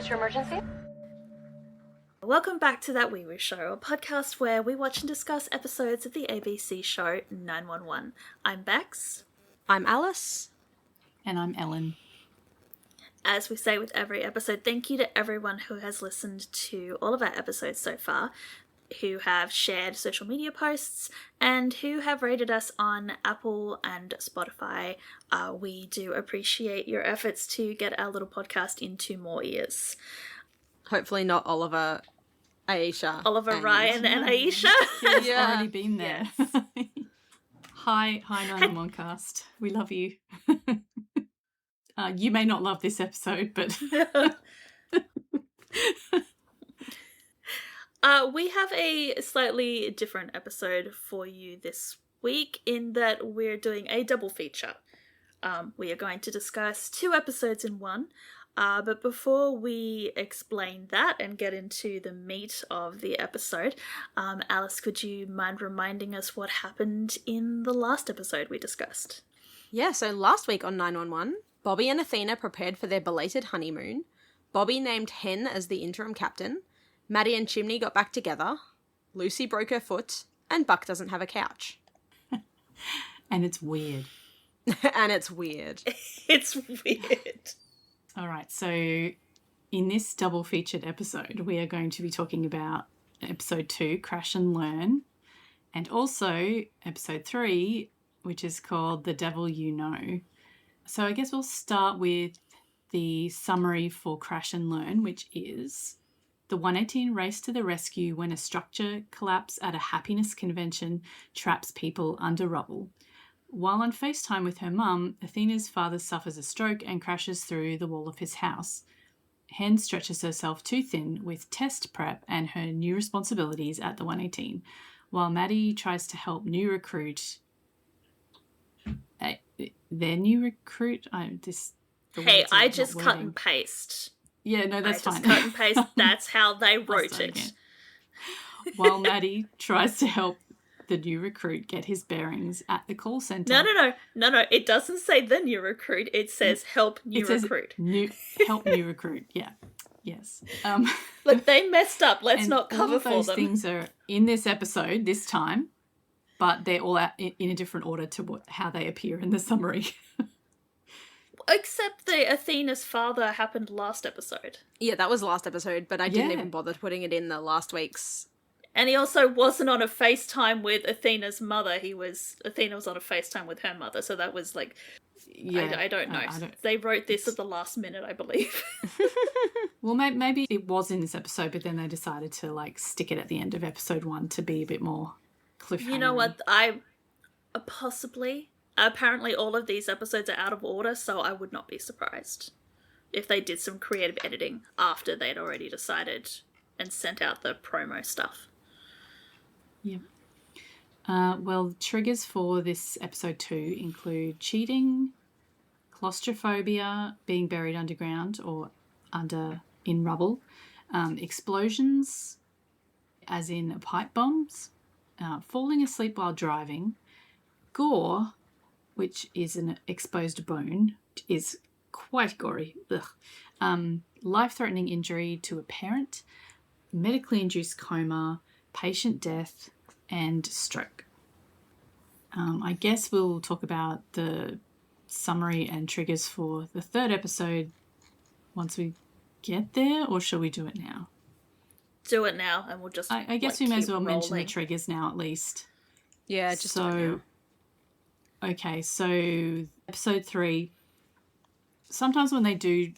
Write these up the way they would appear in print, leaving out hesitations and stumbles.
What's your emergency? Welcome back to That Weewoo Show, a podcast where we watch and discuss episodes of the ABC show 911. I'm Bex. I'm Alice. And I'm Ellen. As we say with every episode, thank you to everyone who has listened to all of our episodes so far, who have shared social media posts, and who have rated us on Apple and Spotify. We do appreciate your efforts to get our little podcast into more ears. Hopefully not Oliver, Aisha. Oliver, Ryan, and Aisha. He's already been there. Yes. Hi 911 cast. We love you. You may not love this episode, but... We have a slightly different episode for you this week in that we're doing a double feature. We are going to discuss 2 episodes in one, but before we explain that and get into the meat of the episode, Alice, could you mind reminding us what happened in the last episode we discussed? Yeah, so last week on 911, Bobby and Athena prepared for their belated honeymoon. Bobby named Hen as the interim captain. Maddie and Chimney got back together. Lucy broke her foot. And Buck doesn't have a couch. And it's weird. And it's weird. It's weird. All right, so in this double featured episode, we are going to be talking about episode 2, Crash and Learn, and also episode 3, which is called The Devil You Know. So I guess we'll start with the summary for Crash and Learn, which is: the 118 race to the rescue when a structure collapse at a happiness convention traps people under rubble. While on FaceTime with her mum, Athena's father suffers a stroke and crashes through the wall of his house. Hen stretches herself too thin with test prep and her new responsibilities at the 118, while Maddie tries to help new recruit... their new recruit? Hey, I just cut and paste. Yeah, no, that's fine. I just cut and paste. That's how they wrote it. Again. While Maddie tries to help the new recruit get his bearings at the call centre. No. It doesn't say the new recruit. It says help new recruit. Help new recruit. Yeah. Yes. Look, they messed up. Let's not cover for them. All of those things are in this episode this time, but they're all in a different order to how they appear in the summary. Except the Athena's father happened last episode. Yeah, that was last episode, but I didn't even bother putting it in the last week's. And he also wasn't on a FaceTime with Athena's mother. Athena was on a FaceTime with her mother, so that was like... Yeah, I don't know. They wrote this at the last minute, I believe. Well, maybe it was in this episode, but then they decided to stick it at the end of episode 1 to be a bit more cliffhanger. You know what? Possibly... Apparently all of these episodes are out of order, so I would not be surprised if they did some creative editing after they'd already decided and sent out the promo stuff. Yeah. Well, triggers for this episode 2 include cheating, claustrophobia, being buried underground or in rubble, explosions, as in pipe bombs, falling asleep while driving, gore, which is an exposed bone, is quite gory. Life-threatening injury to a parent, medically induced coma, patient death, and stroke. I guess we'll talk about the summary and triggers for the 3rd episode once we get there, or shall we do it now? Do it now, and we'll just I guess we may as well mention the triggers now at least. Yeah, just do it now. Okay, so episode 3, sometimes when they do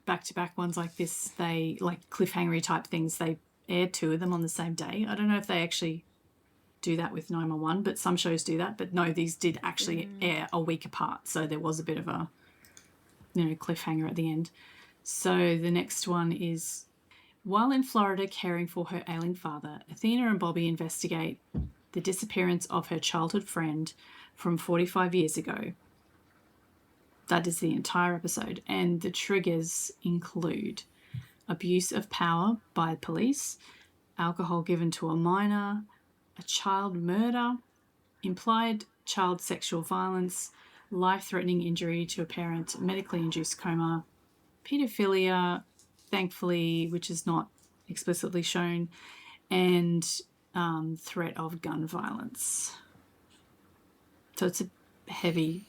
back-to-back ones like this, they, cliffhanger-y type things, they air 2 of them on the same day. I don't know if they actually do that with 911, but some shows do that. But no, these did actually air a week apart, so there was a bit of a, cliffhanger at the end. So the next one is, while in Florida caring for her ailing father, Athena and Bobby investigate the disappearance of her childhood friend from 45 years ago. That is the entire episode. And the triggers include abuse of power by police, alcohol given to a minor, a child murder, implied child sexual violence, life-threatening injury to a parent, medically induced coma, paedophilia, thankfully, which is not explicitly shown, and threat of gun violence. So it's a heavy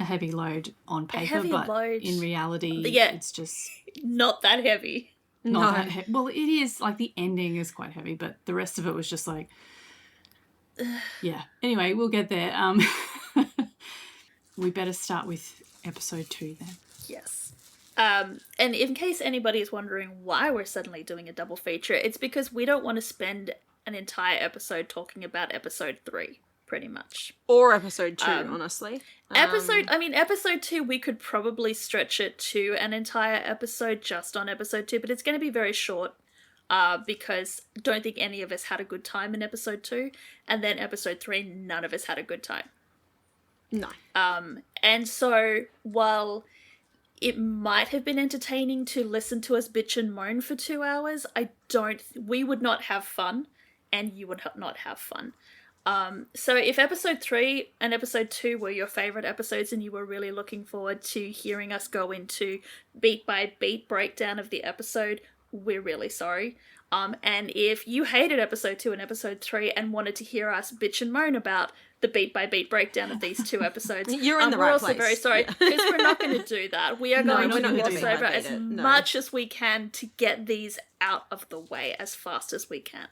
load on paper, but in reality, it's just not that heavy. Not that heavy. Well, it is, like, the ending is quite heavy, but the rest of it was just like, yeah. Anyway, we'll get there. We better start with episode 2 then. Yes. And in case anybody is wondering why we're suddenly doing a double feature, it's because we don't want to spend an entire episode talking about episode 3, pretty much. Or episode 2, honestly. Episode 2, we could probably stretch it to an entire episode just on episode 2, but it's going to be very short because I don't think any of us had a good time in episode 2, and then episode 3, none of us had a good time. No. And so, while it might have been entertaining to listen to us bitch and moan for 2 hours, we would not have fun, and you would not have fun. So if episode 3 and episode 2 were your favourite episodes and you were really looking forward to hearing us go into beat by beat breakdown of the episode, we're really sorry. And if you hated episode 2 and episode 3 and wanted to hear us bitch and moan about the beat by beat breakdown of these 2 episodes, you're in the right place. We're also very sorry because we're not going to do that. We are going to gloss over as much as we can to get these out of the way as fast as we can.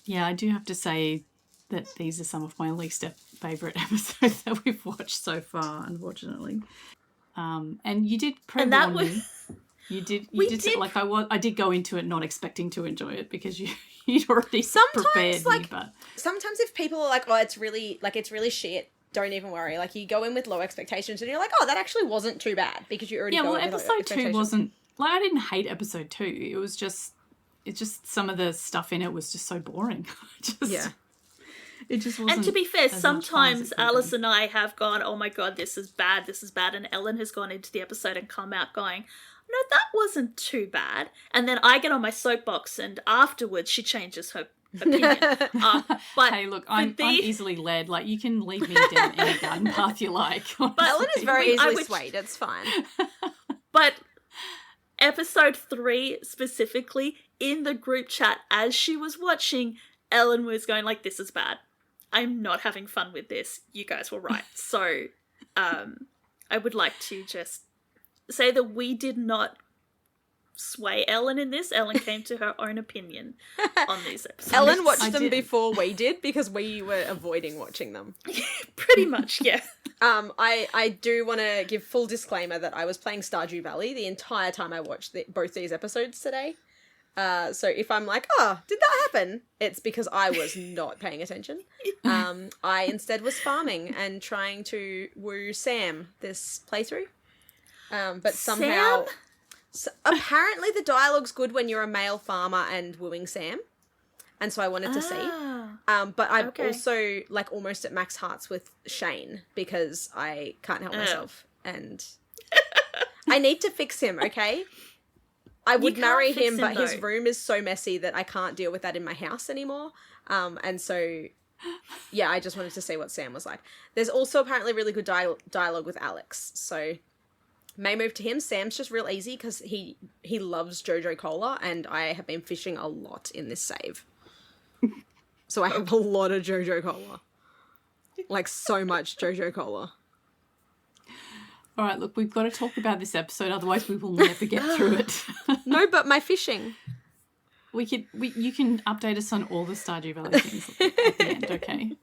Yeah, I do have to say that these are some of my least favourite episodes that we've watched so far, unfortunately. And you did pre-warn me. You did. Say, like, I did go into it not expecting to enjoy it because you'd already prepared me. But sometimes if people are like, "Oh, it's really shit," don't even worry. Like, you go in with low expectations and you're like, "Oh, that actually wasn't too bad," because you already go in with low expectations. Episode 2 wasn't like, I didn't hate episode 2. It's just some of the stuff in it was just so boring. It just wasn't. And to be fair, sometimes Alice and I have gone, "Oh my god, this is bad," and Ellen has gone into the episode and come out going, "No, that wasn't too bad." And then I get on my soapbox and afterwards she changes her opinion. But hey, look, I'm easily led. Like, you can lead me down any garden path you like. But Ellen is very easily swayed. It's fine. But episode 3 specifically, in the group chat as she was watching, Ellen was going like, "This is bad. I'm not having fun with this. You guys were right." So I would like to just say that we did not sway Ellen in this. Ellen came to her own opinion on these episodes. Ellen watched them before we did because we were avoiding watching them. Pretty much, yeah. I do want to give full disclaimer that I was playing Stardew Valley the entire time I watched both these episodes today. So if I'm like, "Oh, did that happen?" it's because I was not paying attention. I instead was farming and trying to woo Sam this playthrough. But somehow, apparently the dialogue's good when you're a male farmer and wooing Sam. And so I wanted to see. But I'm also like almost at max hearts with Shane because I can't help myself. And I need to fix him, okay? I would marry him, but his room is so messy that I can't deal with that in my house anymore. And so, yeah, I just wanted to see what Sam was like. There's also apparently really good dialogue with Alex, so may move to him. Sam's just real easy because he loves Jojo Cola, and I have been fishing a lot in this save. So I have a lot of Jojo Cola. Like, so much Jojo Cola. All right, look, we've got to talk about this episode, otherwise we will never get through it. No, but my fishing. You can update us on all the Stardew Valley things at the end, okay?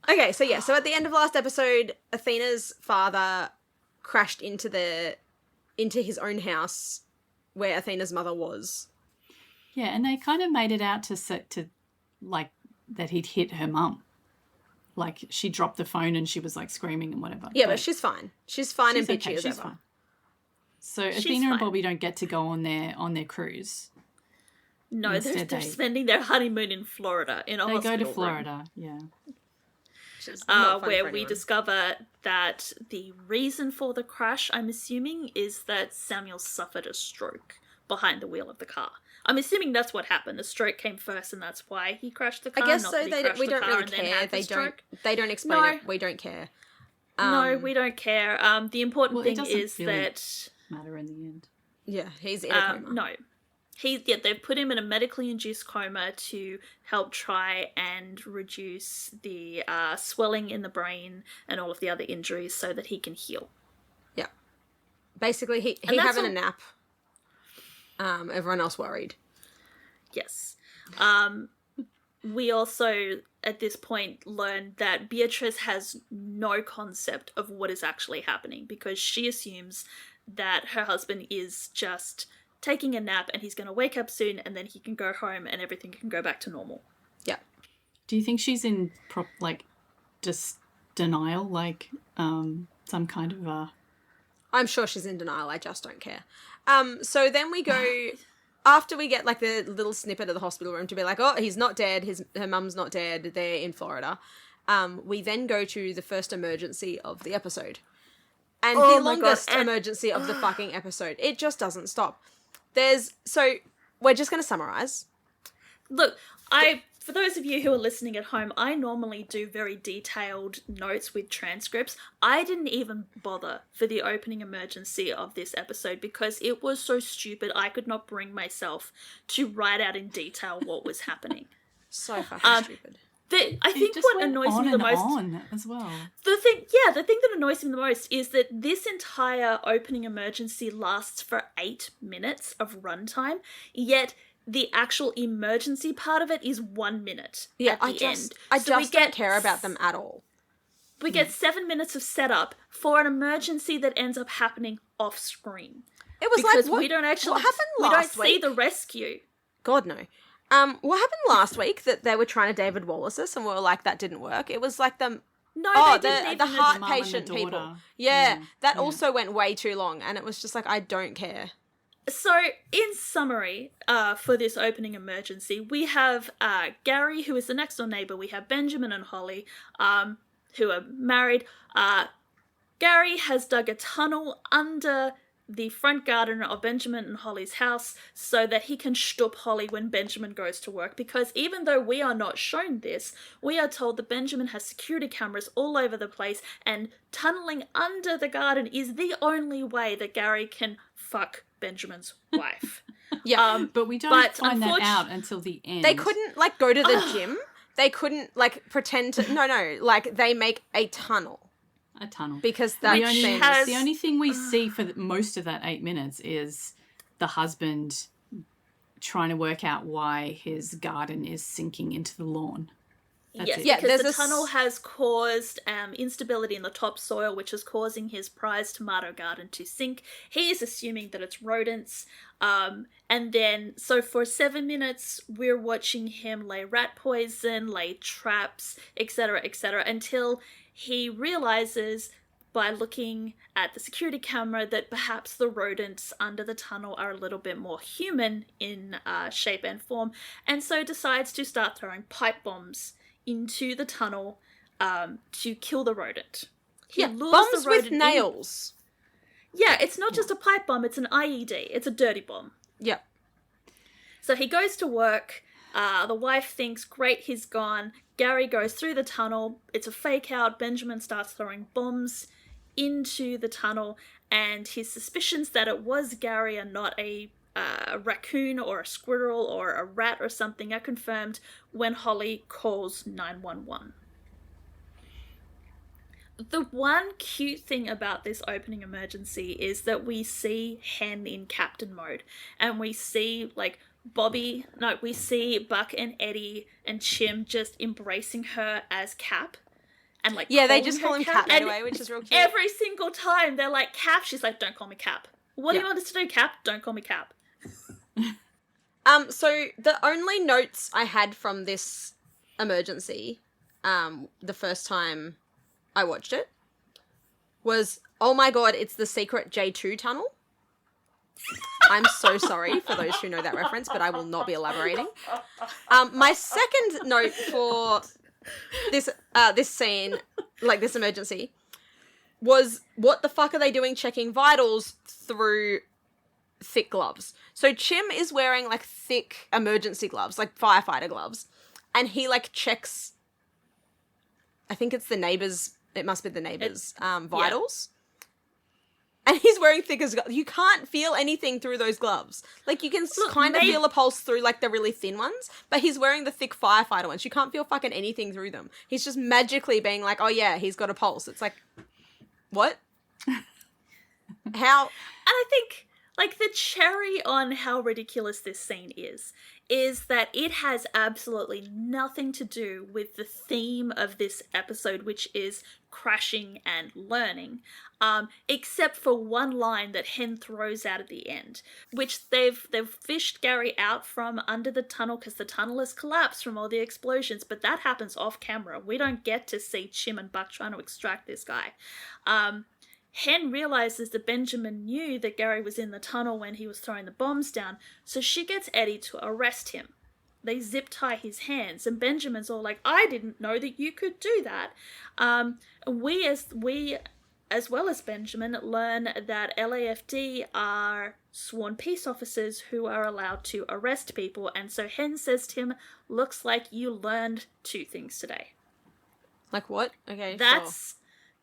Okay, so at the end of last episode, Athena's father crashed into his own house where Athena's mother was. Yeah, and they kind of made it out to like that he'd hit her mum. Like, she dropped the phone and she was, like, screaming and whatever. Yeah, but she's fine. She's fine and bitchy as ever. Fine. So Athena and Bobby don't get to go on their cruise. No, they're spending their honeymoon in Florida in a hospital. They go to Florida, yeah. Where we discover that the reason for the crash, I'm assuming, is that Samuel suffered a stroke behind the wheel of the car. I'm assuming that's what happened. The stroke came first, and that's why he crashed the car. I guess so. We don't really care. They don't explain it. We don't care. No, we don't care. The important it thing doesn't is really that matter in the end. Yeah, he's in a coma. no, they've put him in a medically induced coma to help try and reduce the swelling in the brain and all of the other injuries so that he can heal. Yeah, basically he having a nap. Everyone else worried. Yes. We also, at this point, learn that Beatrice has no concept of what is actually happening because she assumes that her husband is just taking a nap and he's going to wake up soon and then he can go home and everything can go back to normal. Yeah. Do you think she's in just denial, some kind of I'm sure she's in denial. I just don't care. So then we go after we get like the little snippet of the hospital room to be like, oh, he's not dead. Her mum's not dead. They're in Florida. We then go to the first emergency of the episode. And the longest emergency of the fucking episode. It just doesn't stop. So we're just going to summarize. Look, for those of you who are listening at home, I normally do very detailed notes with transcripts. I didn't even bother for the opening emergency of this episode because it was so stupid I could not bring myself to write out in detail what was happening. So fucking stupid. I think what annoys me the most as well. The thing that annoys me the most is that this entire opening emergency lasts for 8 minutes of runtime, yet the actual emergency part of it is 1 minute. Yeah, at the end. I just don't care about them at all. We get 7 minutes of setup for an emergency that ends up happening off screen. It was because what happened last week? We don't see the rescue. God no. What happened last week that they were trying to David Wallace us and we were like, that didn't work? It was like the heart patient people. Yeah, that also went way too long and it was just like, I don't care. So, in summary, for this opening emergency, we have Gary, who is the next door neighbour. We have Benjamin and Holly, who are married. Gary has dug a tunnel under the front garden of Benjamin and Holly's house so that he can shtup Holly when Benjamin goes to work, because even though we are not shown this, we are told that Benjamin has security cameras all over the place and tunneling under the garden is the only way that Gary can fuck Benjamin's wife. Yeah, but we don't find that out until the end. They couldn't go to the gym. They couldn't pretend to no, they make a tunnel. A tunnel. Because that the only thing we see for most of that 8 minutes is the husband trying to work out why his garden is sinking into the lawn. Because the tunnel has caused instability in the topsoil, which is causing his prized tomato garden to sink. He is assuming that it's rodents. And then, so for 7 minutes, we're watching him lay rat poison, lay traps, etc., until he realizes by looking at the security camera that perhaps the rodents under the tunnel are a little bit more human in shape and form, and so decides to start throwing pipe bombs into the tunnel to kill the rodent. He lures bombs the rodent with nails. Yeah, it's not just a pipe bomb, it's an IED. It's a dirty bomb. Yeah. So he goes to work. The wife thinks, great, he's gone. Gary goes through the tunnel. It's a fake out. Benjamin starts throwing bombs into the tunnel, and his suspicions that it was Gary and not a raccoon or a squirrel or a rat or something are confirmed when Holly calls 911. The one cute thing about this opening emergency is that we see Hen in captain mode, and we see we see Buck and Eddie and Chim just embracing her as Cap. And they just call him Cap anyway, which is real cute. Every single time they're like, Cap, she's like, don't call me Cap. What do you want us to do, Cap? Don't call me Cap. So the only notes I had from this emergency, the first time I watched it, was, oh my god, it's the secret J2 tunnel. I'm so sorry for those who know that reference, but I will not be elaborating. My second note for this scene, this emergency, was what the fuck are they doing checking vitals through thick gloves? So Chim is wearing thick emergency gloves, firefighter gloves, and he checks, I think it's the neighbor's it must be the neighbour's vitals. And he's wearing thick as gloves. You can't feel anything through those gloves. Like, you can kind of feel a pulse through, like, the really thin ones, but he's wearing the thick firefighter ones. You can't feel fucking anything through them. He's just magically being like, oh, yeah, he's got a pulse. It's like, what? How? And I think, like, the cherry on how ridiculous this scene is that it has absolutely nothing to do with the theme of this episode, which is crashing and learning, except for one line that Hen throws out at the end, which they've fished Gary out from under the tunnel because the tunnel has collapsed from all the explosions, but that happens off camera. We don't get to see Chim and Buck trying to extract this guy. Hen realizes that Benjamin knew that Gary was in the tunnel when he was throwing the bombs down, so she gets Eddie to arrest him. They zip tie his hands, and Benjamin's all like, I didn't know that you could do that. We, as well as Benjamin, learn that LAFD are sworn peace officers who are allowed to arrest people, and so Hen says to him, looks like you learned 2 things today. Like what? Okay, That's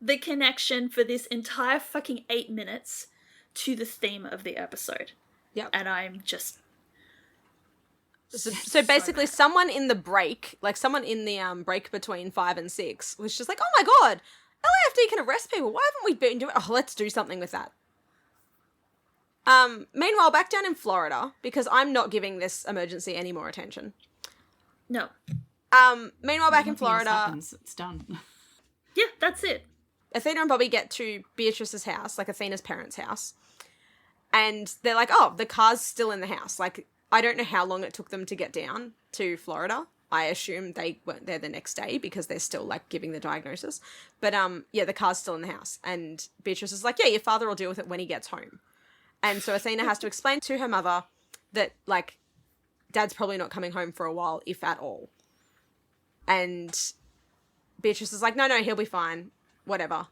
the connection for this entire fucking 8 minutes to the theme of the episode. Yep. And I'm just... So basically someone in the break, like someone in the break between 5 and 6 was just like, oh my god, LAFD can arrest people. Why haven't we been doing... Oh, let's do something with that. Meanwhile, back down in Florida, because I'm not giving this emergency any more attention. No. Meanwhile, back in Nothing else Florida... happens. It's done. Yeah, that's it. Athena and Bobby get to Beatrice's house, like Athena's parents' house, and they're like, oh, the car's still in the house. Like, I don't know how long it took them to get down to Florida. I assume they weren't there the next day because they're still, like, giving the diagnosis. But, yeah, the car's still in the house. And Beatrice is like, yeah, your father will deal with it when he gets home. And so Athena has to explain to her mother that, like, Dad's probably not coming home for a while, if at all. And Beatrice is like, no, he'll be fine. Whatever.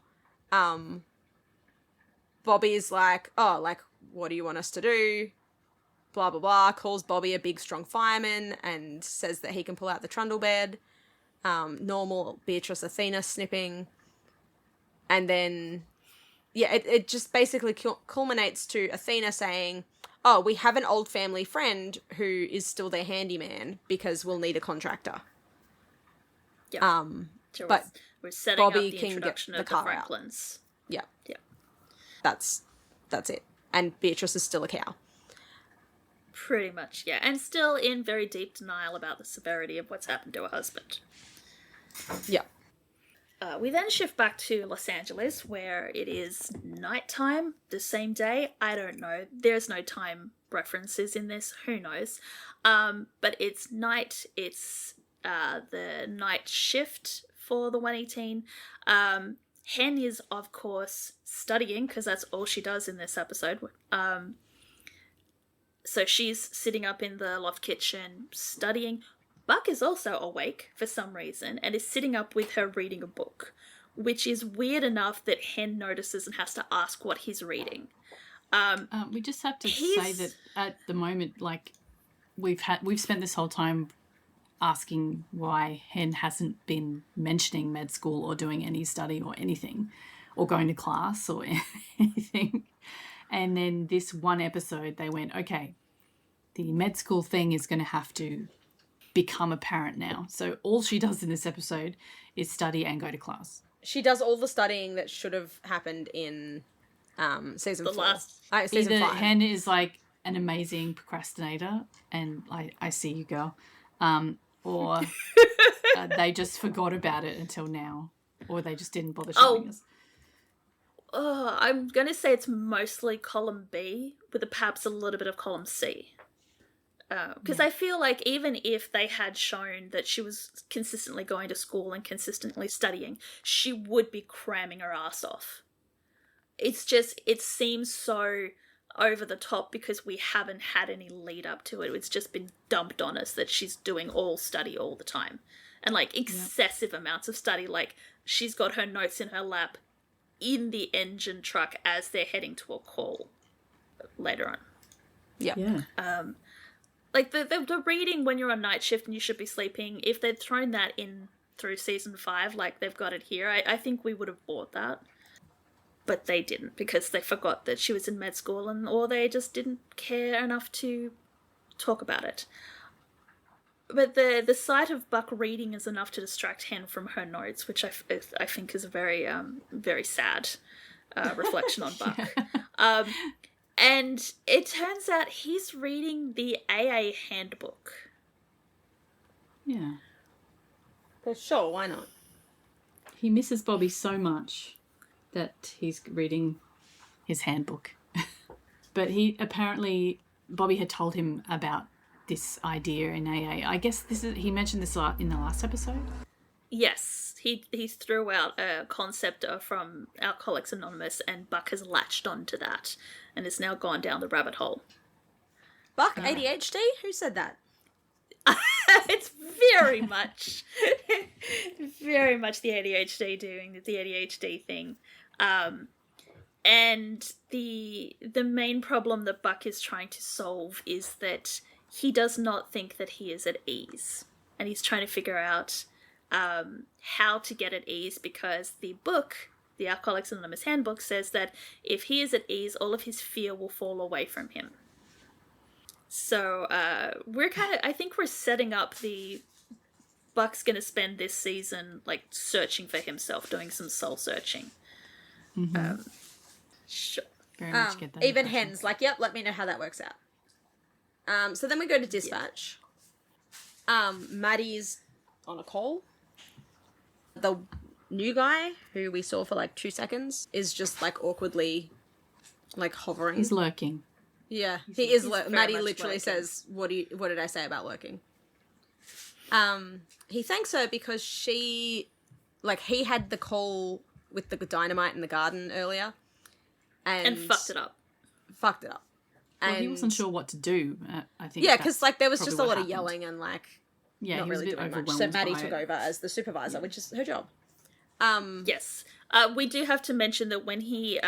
Bobby's like, oh, like, what do you want us to do? Blah, blah, blah. Calls Bobby a big, strong fireman and says that he can pull out the trundle bed. Normal Beatrice Athena snipping. And then, yeah, it just basically culminates to Athena saying, oh, we have an old family friend who is still their handyman because we'll need a contractor. Yeah. So but we're setting Bobby up the can introduction get of the the car out. Franklins. Yeah. Yeah. That's it. And Beatrice is still a cow. Pretty much, yeah. And still in very deep denial about the severity of what's happened to her husband. Yeah. We then shift back to Los Angeles, where it is nighttime the same day. I don't know. There's no time references in this. Who knows? But it's night. It's the night shift for the 118. Hen is, of course, studying, because that's all she does in this episode. So she's sitting up in the loft kitchen studying. Buck is also awake for some reason and is sitting up with her reading a book, which is weird enough that Hen notices and has to ask what he's reading. We just have to say that at the moment, like, we've spent this whole time asking why Hen hasn't been mentioning med school or doing any study or anything, or going to class or anything. And then this one episode, they went, okay, the med school thing is going to have to become apparent now. So all she does in this episode is study and go to class. She does all the studying that should have happened in season 4. Season 5. Hen is like an amazing procrastinator, and I see you, girl. Or they just forgot about it until now, or they just didn't bother showing us. I'm going to say it's mostly column B, with perhaps a little bit of column C. Because I feel like even if they had shown that she was consistently going to school and consistently studying, she would be cramming her ass off. It's just, it seems so over the top because we haven't had any lead up to it. It's just been dumped on us that she's doing all study all the time. And like excessive amounts of study. Like she's got her notes in her lap in the engine truck as they're heading to a call later on. Yeah. Like the reading when you're on night shift and you should be sleeping, if they'd thrown that in through season 5 like they've got it here, I think we would have bought that. But they didn't, because they forgot that she was in med school, or they just didn't care enough to talk about it. But the sight of Buck reading is enough to distract Hen from her notes, which I think is a very very sad reflection on Buck. Yeah. And it turns out he's reading the AA handbook. Yeah. For sure, why not? He misses Bobby so much that he's reading his handbook. But Bobby had told him about this idea in AA. I guess he mentioned this in the last episode. Yes, he threw out a concept from Alcoholics Anonymous, and Buck has latched onto that and has now gone down the rabbit hole. Buck, ADHD? Who said that? It's very much the ADHD doing the ADHD thing. And the main problem that Buck is trying to solve is that he does not think that he is at ease. And he's trying to figure out how to get at ease, because the book, the Alcoholics Anonymous handbook, says that if he is at ease, all of his fear will fall away from him. So I think we're setting up Buck's going to spend this season like searching for himself, doing some soul searching. Mm-hmm. Sure. Very much get that Even impression. Hen's like, yep, let me know how that works out. So then we go to dispatch. Maddie's on a call. The new guy, who we saw for like 2 seconds, is just like awkwardly like hovering. He's lurking. Yeah, he is. very Maddie much literally lurking. says, "What did I say about lurking?" He thanks her because he had the call with the dynamite in the garden earlier, and fucked it up. Fucked it up. Well, And he wasn't sure what to do. I think. yeah, that's because like there was probably just a what lot happened. of yelling and like Yeah, not he was really a bit doing much. overwhelmed. So Maddie by took it. over as the supervisor, which is her job. Yes. We do have to mention that when he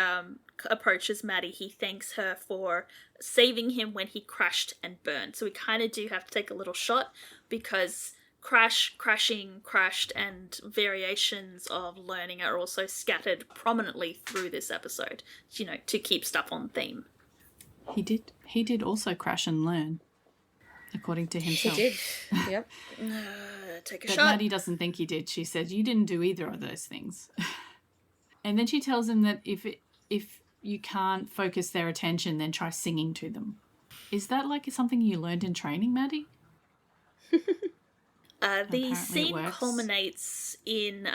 approaches Maddie, he thanks her for saving him when he crashed and burned. So we kind of do have to take a little shot, because crashing, crashed, and variations of learning are also scattered prominently through this episode, to keep stuff on theme. He did also crash and learn, according to himself. He did. Yep. Take a But shot. Maddie doesn't think he did. She said, "You didn't do either of those things." And then she tells him that if you can't focus their attention, then try singing to them. Is that like something you learned in training, Maddie? The it scene works. culminates in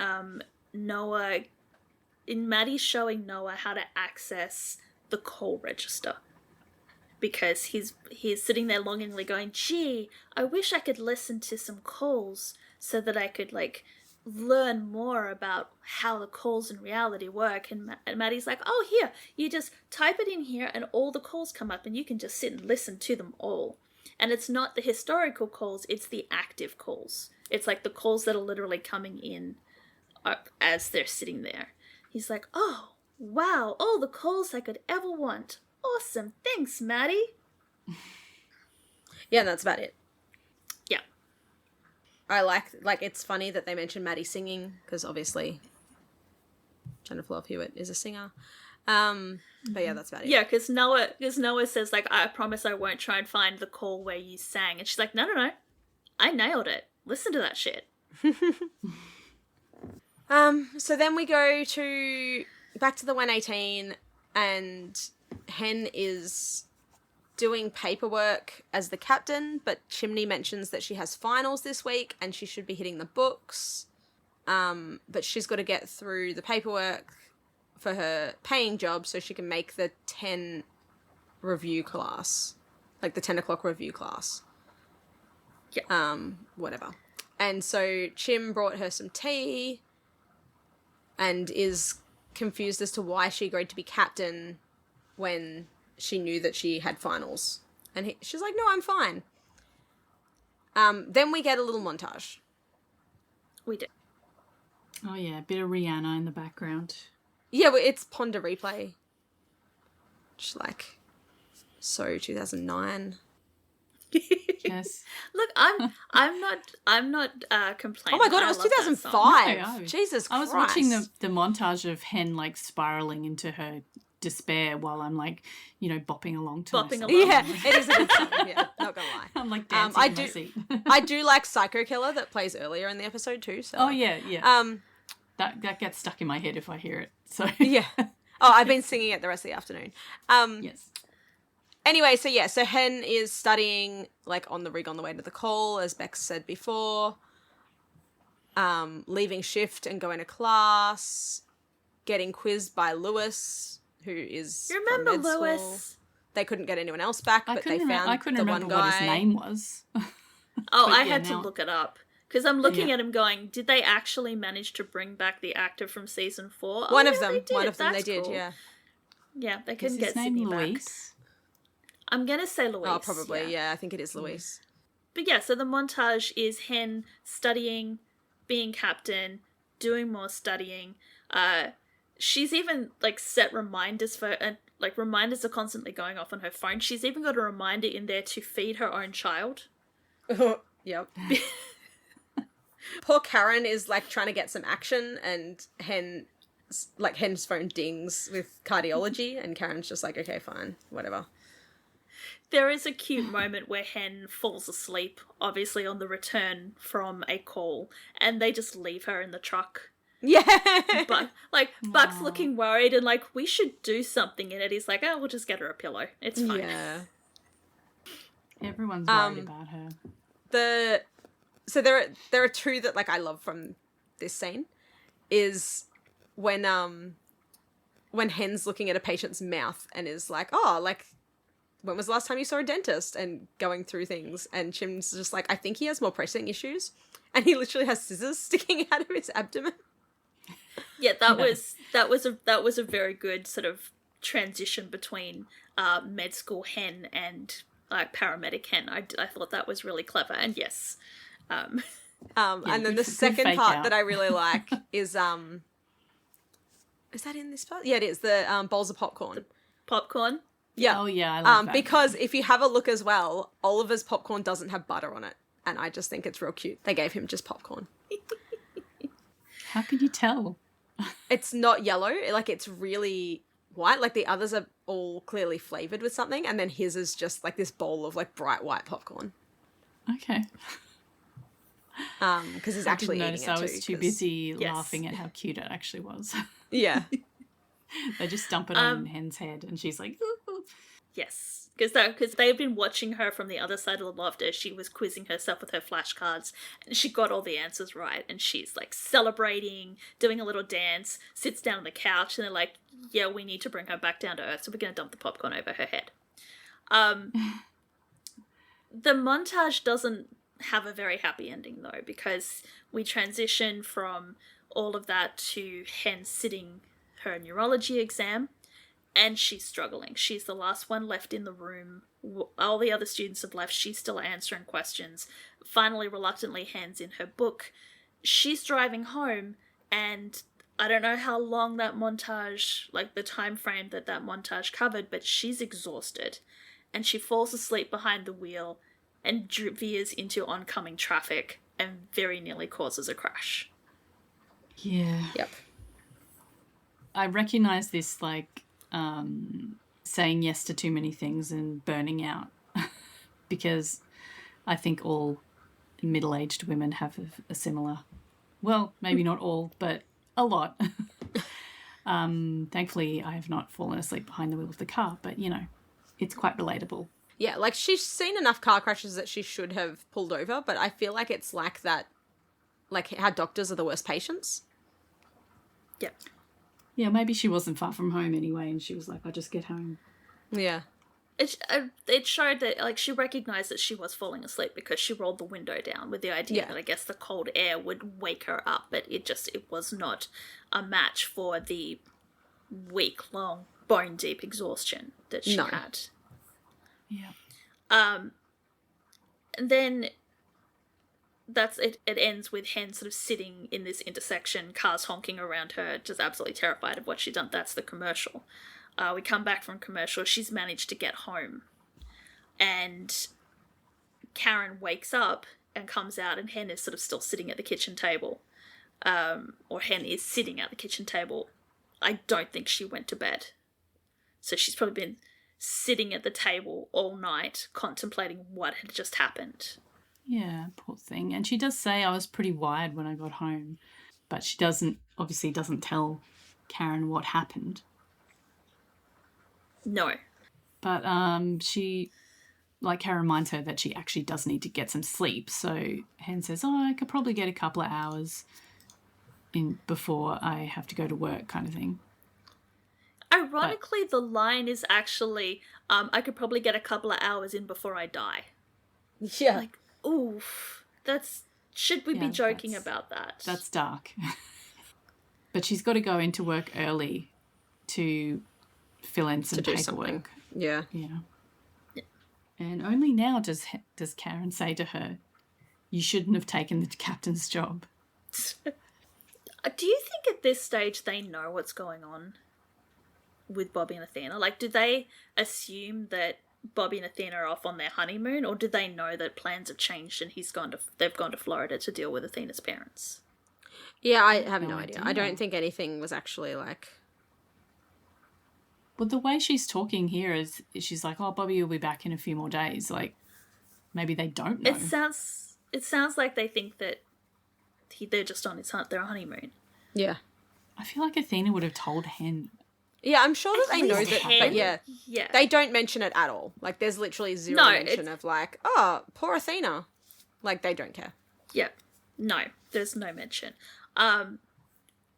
Noah, in Maddie showing Noah how to access the call register. Because he's sitting there longingly going, gee, I wish I could listen to some calls so that I could like learn more about how the calls in reality work. And Maddie's like, oh, here, you just type it in here and all the calls come up and you can just sit and listen to them all. And it's not the historical calls, it's the active calls. It's like the calls that are literally coming in as they're sitting there. He's like, oh, wow, all the calls I could ever want. Awesome, thanks, Maddie. Yeah, and that's about it. Yeah. I like it's funny that they mention Maddie singing, because obviously Jennifer Love Hewitt is a singer. But yeah, that's about it. Yeah, because Noah says, like, I promise I won't try and find the call where you sang. And she's like, no, I nailed it. Listen to that shit. So then we go back to the 118, and Hen is doing paperwork as the captain, but Chimney mentions that she has finals this week and she should be hitting the books. But she's got to get through the paperwork for her paying job so she can make the 10 review class, like the 10 o'clock review class. Yeah. Whatever. And so Chim brought her some tea and is confused as to why she agreed to be captain when she knew that she had finals. And she's like, no, I'm fine. Then we get a little montage. We did. Oh yeah, a bit of Rihanna in the background. Yeah, well, it's Ponder Replay. Just like, so 2009. Yes. Look, I'm not complaining. Oh my god, it I was love that song. 2005. No, Jesus Christ. I was watching the montage of Hen like spiraling into her despair while I'm like, bopping along to Bopping myself. along. Yeah, it is a good song. Yeah, not gonna lie. I'm like dancing in my seat. I do like Psycho Killer that plays earlier in the episode too. So Oh yeah. That gets stuck in my head if I hear it. So yeah. Oh, I've been singing it the rest of the afternoon. yes. Anyway, so Hen is studying like on the rig on the way to the call, as Bex said before. Leaving shift and going to class, getting quizzed by Lewis, who is You remember from med Lewis? school. They couldn't get anyone else back, but they found I couldn't the remember one guy. what his name was. Oh, But I yeah, had to now- look it up. Because I'm looking Yeah. at him going, did they actually manage to bring back the actor from season 4? One Oh, of yeah, them. they did. One of them That's they did, cool. yeah. Yeah, they Is couldn't his get name Sydney back. Luis? I'm going to say Louise. Oh, probably, yeah. I think it is Luis. But yeah, so the montage is Hen studying, being captain, doing more studying. She's even like set reminders for, and like reminders are constantly going off on her phone. She's even got a reminder in there to feed her own child. Yep. Poor Karen is like trying to get some action, and Hen's phone dings with cardiology, and Karen's just like, okay, fine, whatever. There is a cute moment where Hen falls asleep, obviously on the return from a call, and they just leave her in the truck. Yeah. But Buck's looking worried and like, we should do something, and Eddie's like, oh, we'll just get her a pillow. It's fine. Yeah. Everyone's worried about her. So there are two that like I love from this scene is when Hen's looking at a patient's mouth and is like, oh, like, when was the last time you saw a dentist, and going through things, and Chim's just like, I think he has more pressing issues, and he literally has scissors sticking out of his abdomen. Yeah, that was a very good sort of transition between med school Hen and paramedic Hen. I thought that was really clever, and yes. And then the good second fake part out. that I really like is that in this part? Yeah, it is the bowls of popcorn. Popcorn. Yeah. Oh yeah, I love that. Because if you have a look as well, Oliver's popcorn doesn't have butter on it, and I just think it's real cute. They gave him just popcorn. How can you tell? It's not yellow, like it's really white. Like the others are all clearly flavored with something, and then his is just like this bowl of like bright white popcorn. Okay. Because he's actually I eating didn't it notice. I too. was too 'cause- busy Yes. laughing at how cute it actually was. Yeah. They just dump it on Hen's head, and she's like, ooh. Yes, because they've been watching her from the other side of the loft as she was quizzing herself with her flashcards, and she got all the answers right, and she's like celebrating, doing a little dance, sits down on the couch, and they're like, yeah, we need to bring her back down to earth, so we're going to dump the popcorn over her head. The montage doesn't have a very happy ending though, because we transition from all of that to Hen sitting her neurology exam, and she's struggling. She's the last one left in the room. All the other students have left. She's still answering questions. Finally, reluctantly hands in her book. She's driving home, and I don't know how long that montage, like the time frame that montage covered, but she's exhausted. And she falls asleep behind the wheel and veers into oncoming traffic and very nearly causes a crash. Yeah. Yep. I recognize this like saying yes to too many things and burning out because I think all middle-aged women have a similar, well, maybe not all, but a lot. Thankfully, I have not fallen asleep behind the wheel of the car, but, you know, it's quite relatable. Yeah, like she's seen enough car crashes that she should have pulled over, but I feel like it's like that, like how doctors are the worst patients. Yep. Yeah, maybe she wasn't far from home anyway, and she was like, I'll just get home. Yeah. It showed that, like, she recognised that she was falling asleep because she rolled the window down with the idea that I guess the cold air would wake her up, but it was not a match for the week-long bone-deep exhaustion that she had. Yeah. And then that's it. It ends with Hen sort of sitting in this intersection, cars honking around her, just absolutely terrified of what she'd done. That's the commercial. We come back from commercial. She's managed to get home, and Karen wakes up and comes out, and Hen is sort of still sitting at the kitchen table. Or Hen is sitting at the kitchen table. I don't think she went to bed. So she's probably been sitting at the table all night contemplating what had just happened. Yeah, poor thing. And she does say, I was pretty wired when I got home. But she obviously doesn't tell Karen what happened. No. But Karen reminds her that she actually does need to get some sleep. So Hen says, I could probably get a couple of hours in before I have to go to work, kind of thing. Ironically, the line is actually, I could probably get a couple of hours in before I die. Yeah. Like, oof. Should we be joking about that? That's dark. But she's got to go into work early to fill in some paperwork. Something. Yeah. Yeah. And only now does Karen say to her, you shouldn't have taken the captain's job. Do you think at this stage they know what's going on with Bobby and Athena? Like, do they assume that Bobby and Athena are off on their honeymoon, or do they know that plans have changed and they've gone to Florida to deal with Athena's parents? Yeah, I have no idea. I don't think anything was actually like... Well, the way she's talking here is she's like, oh, Bobby will be back in a few more days. Like, maybe they don't know. It sounds like they think that they're just on their honeymoon. Yeah. I feel like Athena would have told Hen. Yeah, I'm sure that they know that, but yeah, they don't mention it at all. Like, there's literally zero mention of like, oh, poor Athena. Like, they don't care. Yeah. No, there's no mention.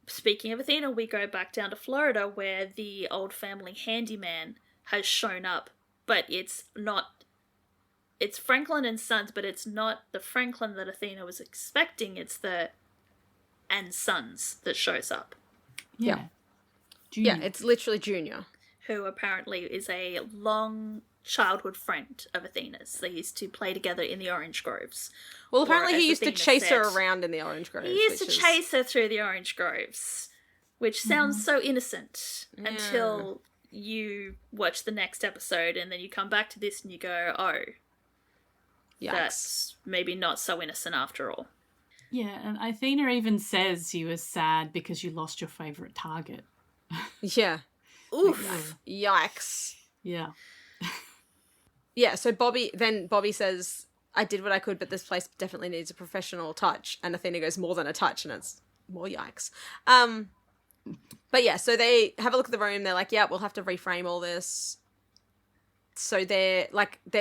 Speaking of Athena, we go back down to Florida where the old family handyman has shown up, but it's Franklin and Sons, but it's not the Franklin that Athena was expecting. It's the and Sons that shows up. Yeah. Yeah, it's literally Junior. Who apparently is a long childhood friend of Athena's. They used to play together in the orange groves. Well, apparently he used to chase her around in the orange groves. He used to chase her through the orange groves, which sounds so innocent until you watch the next episode and then you come back to this and you go, oh, that's maybe not so innocent after all. Yeah, and Athena even says you were sad because you lost your favourite target. Yeah. Oof. Yikes. Yeah. Yeah, so Bobby says, I did what I could, but this place definitely needs a professional touch. And Athena goes, more than a touch, and it's more yikes. But yeah, so they have a look at the room. They're like, yeah, we'll have to reframe all this. So they're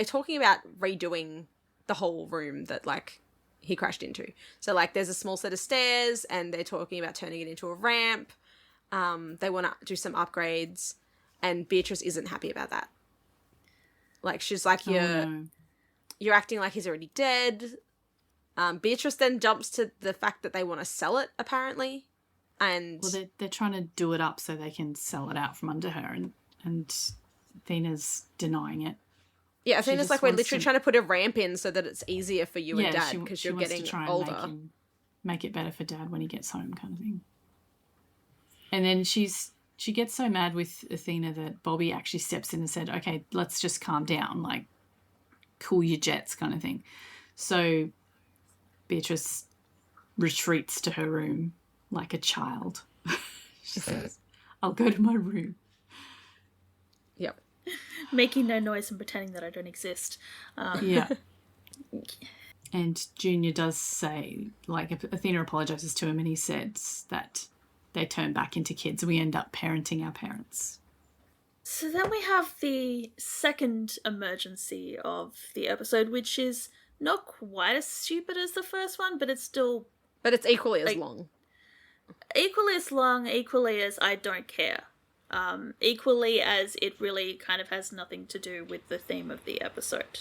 talking about redoing the whole room that, like, he crashed into. So, like, there's a small set of stairs, and they're talking about turning it into a ramp. They want to do some upgrades, and Beatrice isn't happy about that. Like, she's like, you're acting like he's already dead. Beatrice then jumps to the fact that they want to sell it, apparently. And well, they're trying to do it up so they can sell it out from under her, and Athena's denying it. Yeah, Athena's like, we're literally trying to put a ramp in so that it's easier for you and Dad because you're getting older. And make it better for Dad when he gets home, kind of thing. And then she gets so mad with Athena that Bobby actually steps in and said, okay, let's just calm down, like, cool your jets kind of thing. So Beatrice retreats to her room like a child. She says, I'll go to my room. Yep. Making no noise and pretending that I don't exist. Yeah. And Junior does say, like, Athena apologises to him and he says that they turn back into kids. We end up parenting our parents. So then we have the second emergency of the episode, which is not quite as stupid as the first one, but it's still... But it's equally as long. Equally as long, equally as I don't care. Equally as it really kind of has nothing to do with the theme of the episode.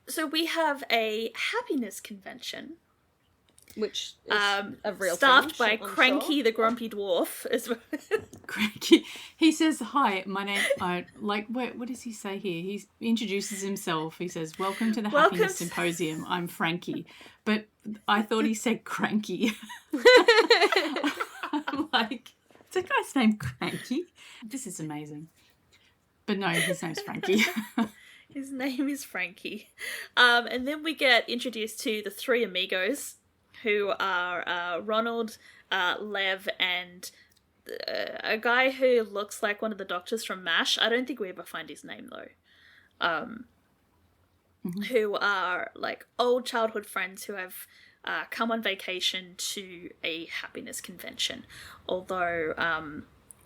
So we have a happiness convention. Which is a real staffed thing, by Cranky the Grumpy Dwarf as well. Cranky. He says, hi, my name... what does he say here? He introduces himself. He says, welcome to the Happiness Symposium. I'm Frankie. But I thought he said Cranky. I'm like, is that guy's name Cranky? This is amazing. But no, his name's Frankie. His name is Frankie. And then we get introduced to the three amigos, who are Ronald, Lev, and a guy who looks like one of the doctors from MASH. I don't think we ever find his name, though. Who are, like, old childhood friends who have come on vacation to a happiness convention. Although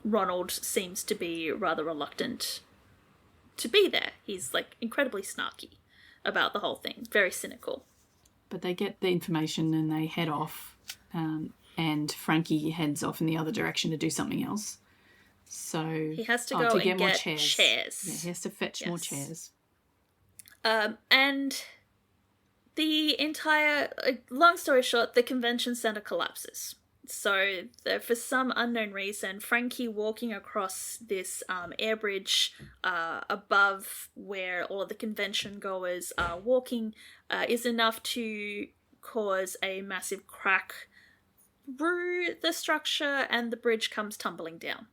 Ronald seems to be rather reluctant to be there. He's, like, incredibly snarky about the whole thing. Very cynical. But they get the information and they head off. And Frankie heads off in the other direction to do something else. So he has to go to and get more get chairs. Yeah, he has to fetch more chairs. And the entire, long story short, the convention center collapses. So, for some unknown reason, Frankie walking across this air bridge above where all of the convention goers are walking is enough to cause a massive crack through the structure, and the bridge comes tumbling down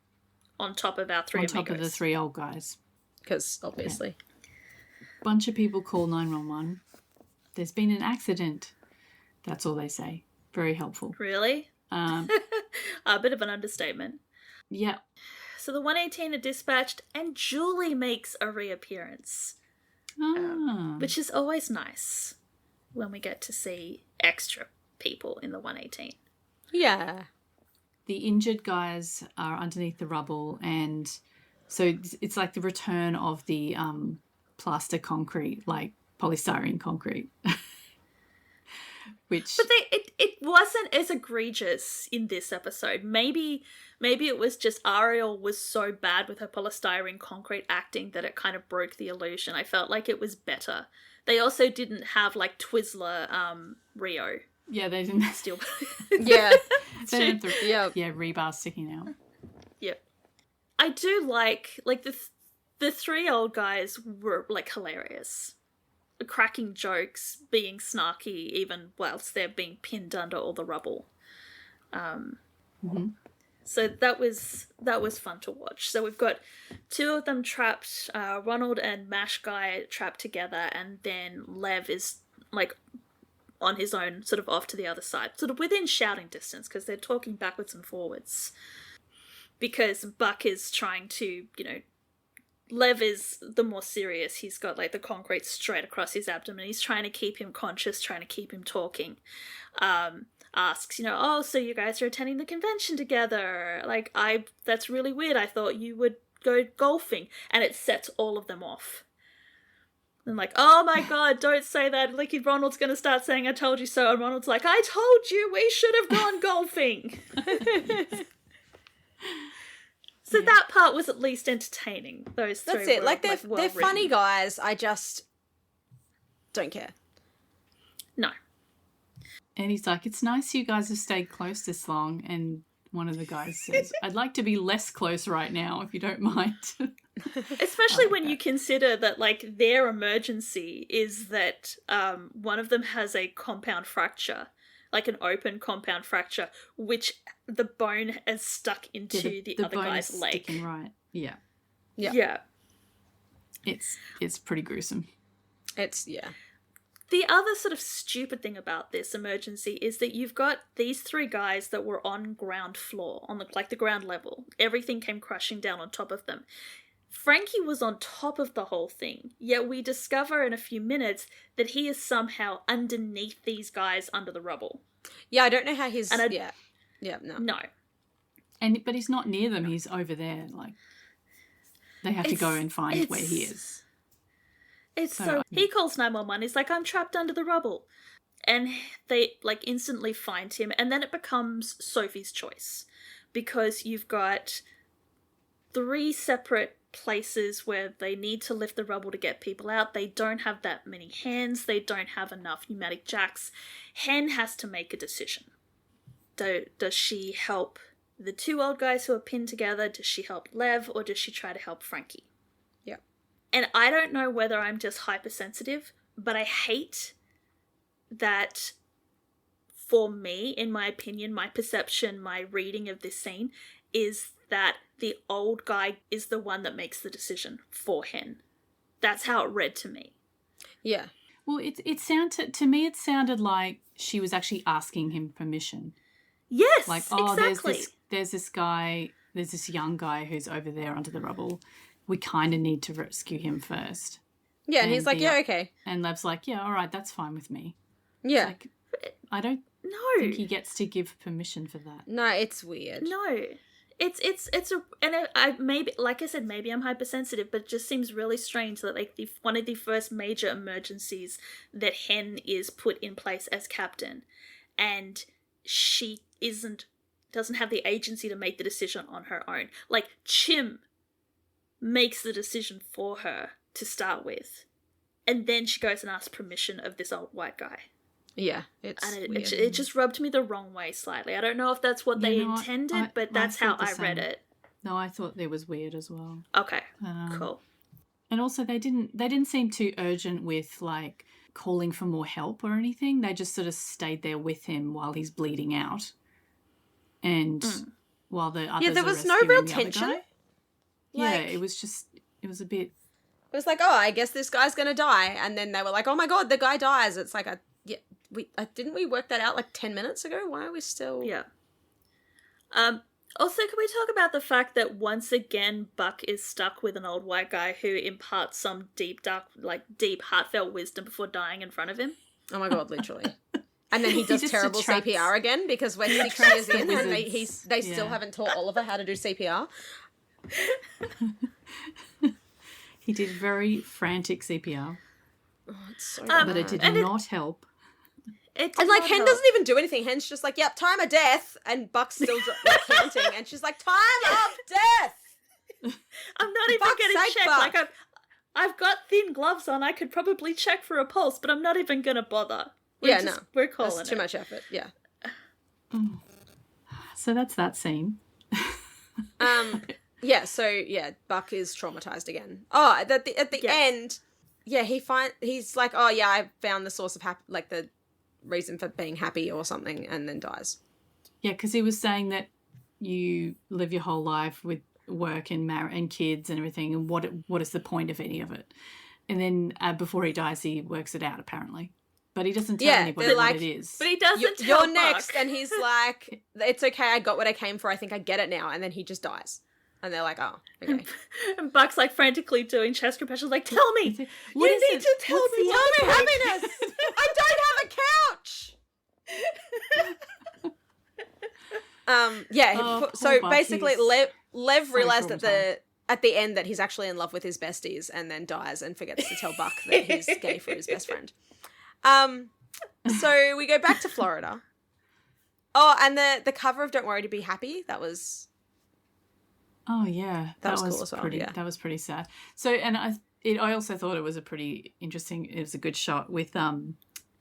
on top of our three amigos. On top of the three old guys. Because, obviously. Bunch of people call 911. There's been an accident. That's all they say. Very helpful. Really? A bit of an understatement. Yeah. So the 118 are dispatched, and Julie makes a reappearance. Which is always nice when we get to see extra people in the 118. Yeah. The injured guys are underneath the rubble, and so it's like the return of the plaster concrete, like polystyrene concrete. But it wasn't as egregious in this episode. Maybe it was just Ariel was so bad with her polystyrene concrete acting that it kind of broke the illusion. I felt like it was better. They also didn't have, like, Twizzler Rio. Yeah, they didn't. Still. Yeah. Yeah, rebar sticking out. Yep. I do like the three old guys were, like, hilarious. Cracking jokes, being snarky, even whilst they're being pinned under all the rubble. So that was fun to watch. So we've got two of them trapped, Ronald and MASH guy trapped together, and then Lev is, like, on his own, sort of off to the other side, sort of within shouting distance, because they're talking backwards and forwards. Because Buck is trying to, Lev is the more serious. He's got, like, the concrete straight across his abdomen. He's trying to keep him conscious, trying to keep him talking. Asks, oh, so you guys are attending the convention together. Like, that's really weird. I thought you would go golfing. And it sets all of them off. And like, oh my God, don't say that. Like, Ronald's going to start saying, I told you so. And Ronald's like, I told you we should have gone golfing. So that part was at least entertaining. Those three. That's it. Were, like, they're funny guys. I just don't care. No. And he's like, it's nice you guys have stayed close this long. And one of the guys says, I'd like to be less close right now, if you don't mind. Especially when you consider that, like, their emergency is that one of them has a compound fracture, like an open compound fracture, which the bone is stuck into the other guy's leg. Sticking right. Yeah. Yeah. It's pretty gruesome. Yeah. The other sort of stupid thing about this emergency is that you've got these three guys that were on ground floor, on the ground level. Everything came crashing down on top of them. Frankie was on top of the whole thing, yet we discover in a few minutes that he is somehow underneath these guys under the rubble. Yeah, I don't know how his... No. No. But he's not near them, he's over there, like... They have to go and find where he is. He calls 911, he's like, I'm trapped under the rubble. And they, like, instantly find him, and then it becomes Sophie's choice. Because you've got 3 separate places where they need to lift the rubble to get people out. They don't have that many hands. They don't have enough pneumatic jacks. Hen has to make a decision. Does she help the 2 old guys who are pinned together? Does she help Lev? Or does she try to help Frankie? Yeah. And I don't know whether I'm just hypersensitive, but I hate that, for me, in my opinion, my perception, my reading of this scene, is that the old guy is the one that makes the decision for Hen. That's how it read to me. Yeah. Well, it sounded to me. It sounded like she was actually asking him permission. Yes, Like, oh, exactly. there's this guy, there's this young guy who's over there under the rubble. We kind of need to rescue him first. Yeah, and he's like, yeah, okay. And Lev's like, yeah, all right, that's fine with me. Yeah. Like, I don't think he gets to give permission for that. No, it's weird. No. I maybe, like I said, maybe I'm hypersensitive, but it just seems really strange that like one of the first major emergencies that Hen is put in place as captain, and she doesn't have the agency to make the decision on her own. Like Chim makes the decision for her to start with, and then she goes and asks permission of this old white guy. Yeah, it's and weird. it just rubbed me the wrong way slightly. I don't know if that's what they intended, but that's how I read it. No, I thought it was weird as well. Okay, cool. And also, they didn't seem too urgent with like calling for more help or anything. They just sort of stayed there with him while he's bleeding out, and while the others there are was no rescuing real the other tension. guy. Yeah, it was a bit. It was like, oh, I guess this guy's gonna die, and then they were like, oh my god, the guy dies. It's like didn't we work that out like 10 minutes ago? Why are we still? Yeah. Also, can we talk about the fact that once again Buck is stuck with an old white guy who imparts some deep, heartfelt wisdom before dying in front of him? Oh my god, literally. And then he does terrible CPR again because we're 6 years in and they still haven't taught Oliver how to do CPR. He did very frantic CPR. Oh, it's so bad. But it did not help. And like Hen doesn't even do anything. Hen's just like, yep, time of death, and Buck's still like counting, and she's like, time of death. I'm not even gonna check. Buck. Like I've got thin gloves on. I could probably check for a pulse, but I'm not even gonna bother. We're calling that's too much effort. Yeah. So that's that scene. Yeah. So Buck is traumatized again. Oh, at the end, he's like, oh yeah, I found the source of like the reason for being happy or something, and then dies. Yeah, because he was saying that you live your whole life with work and and kids and everything, and what is the point of any of it? And then before he dies, he works it out apparently, but he doesn't tell anybody what it is. But he doesn't tell You're next, and he's like, it's okay, I got what I came for. I think I get it now, and then he just dies. And they're like, oh, okay. And Buck's like frantically doing chest compressions, like, tell me! You need to tell me! Tell me happiness! I don't have a couch! So Buck, basically Lev realised at the end that he's actually in love with his besties and then dies and forgets to tell Buck that he's gay for his best friend. So we go back to Florida. Oh, and the cover of Don't Worry to Be Happy, that was... Oh yeah, that was cool as well. Pretty, yeah. That was pretty sad. So, and I also thought it was a pretty interesting. It was a good shot with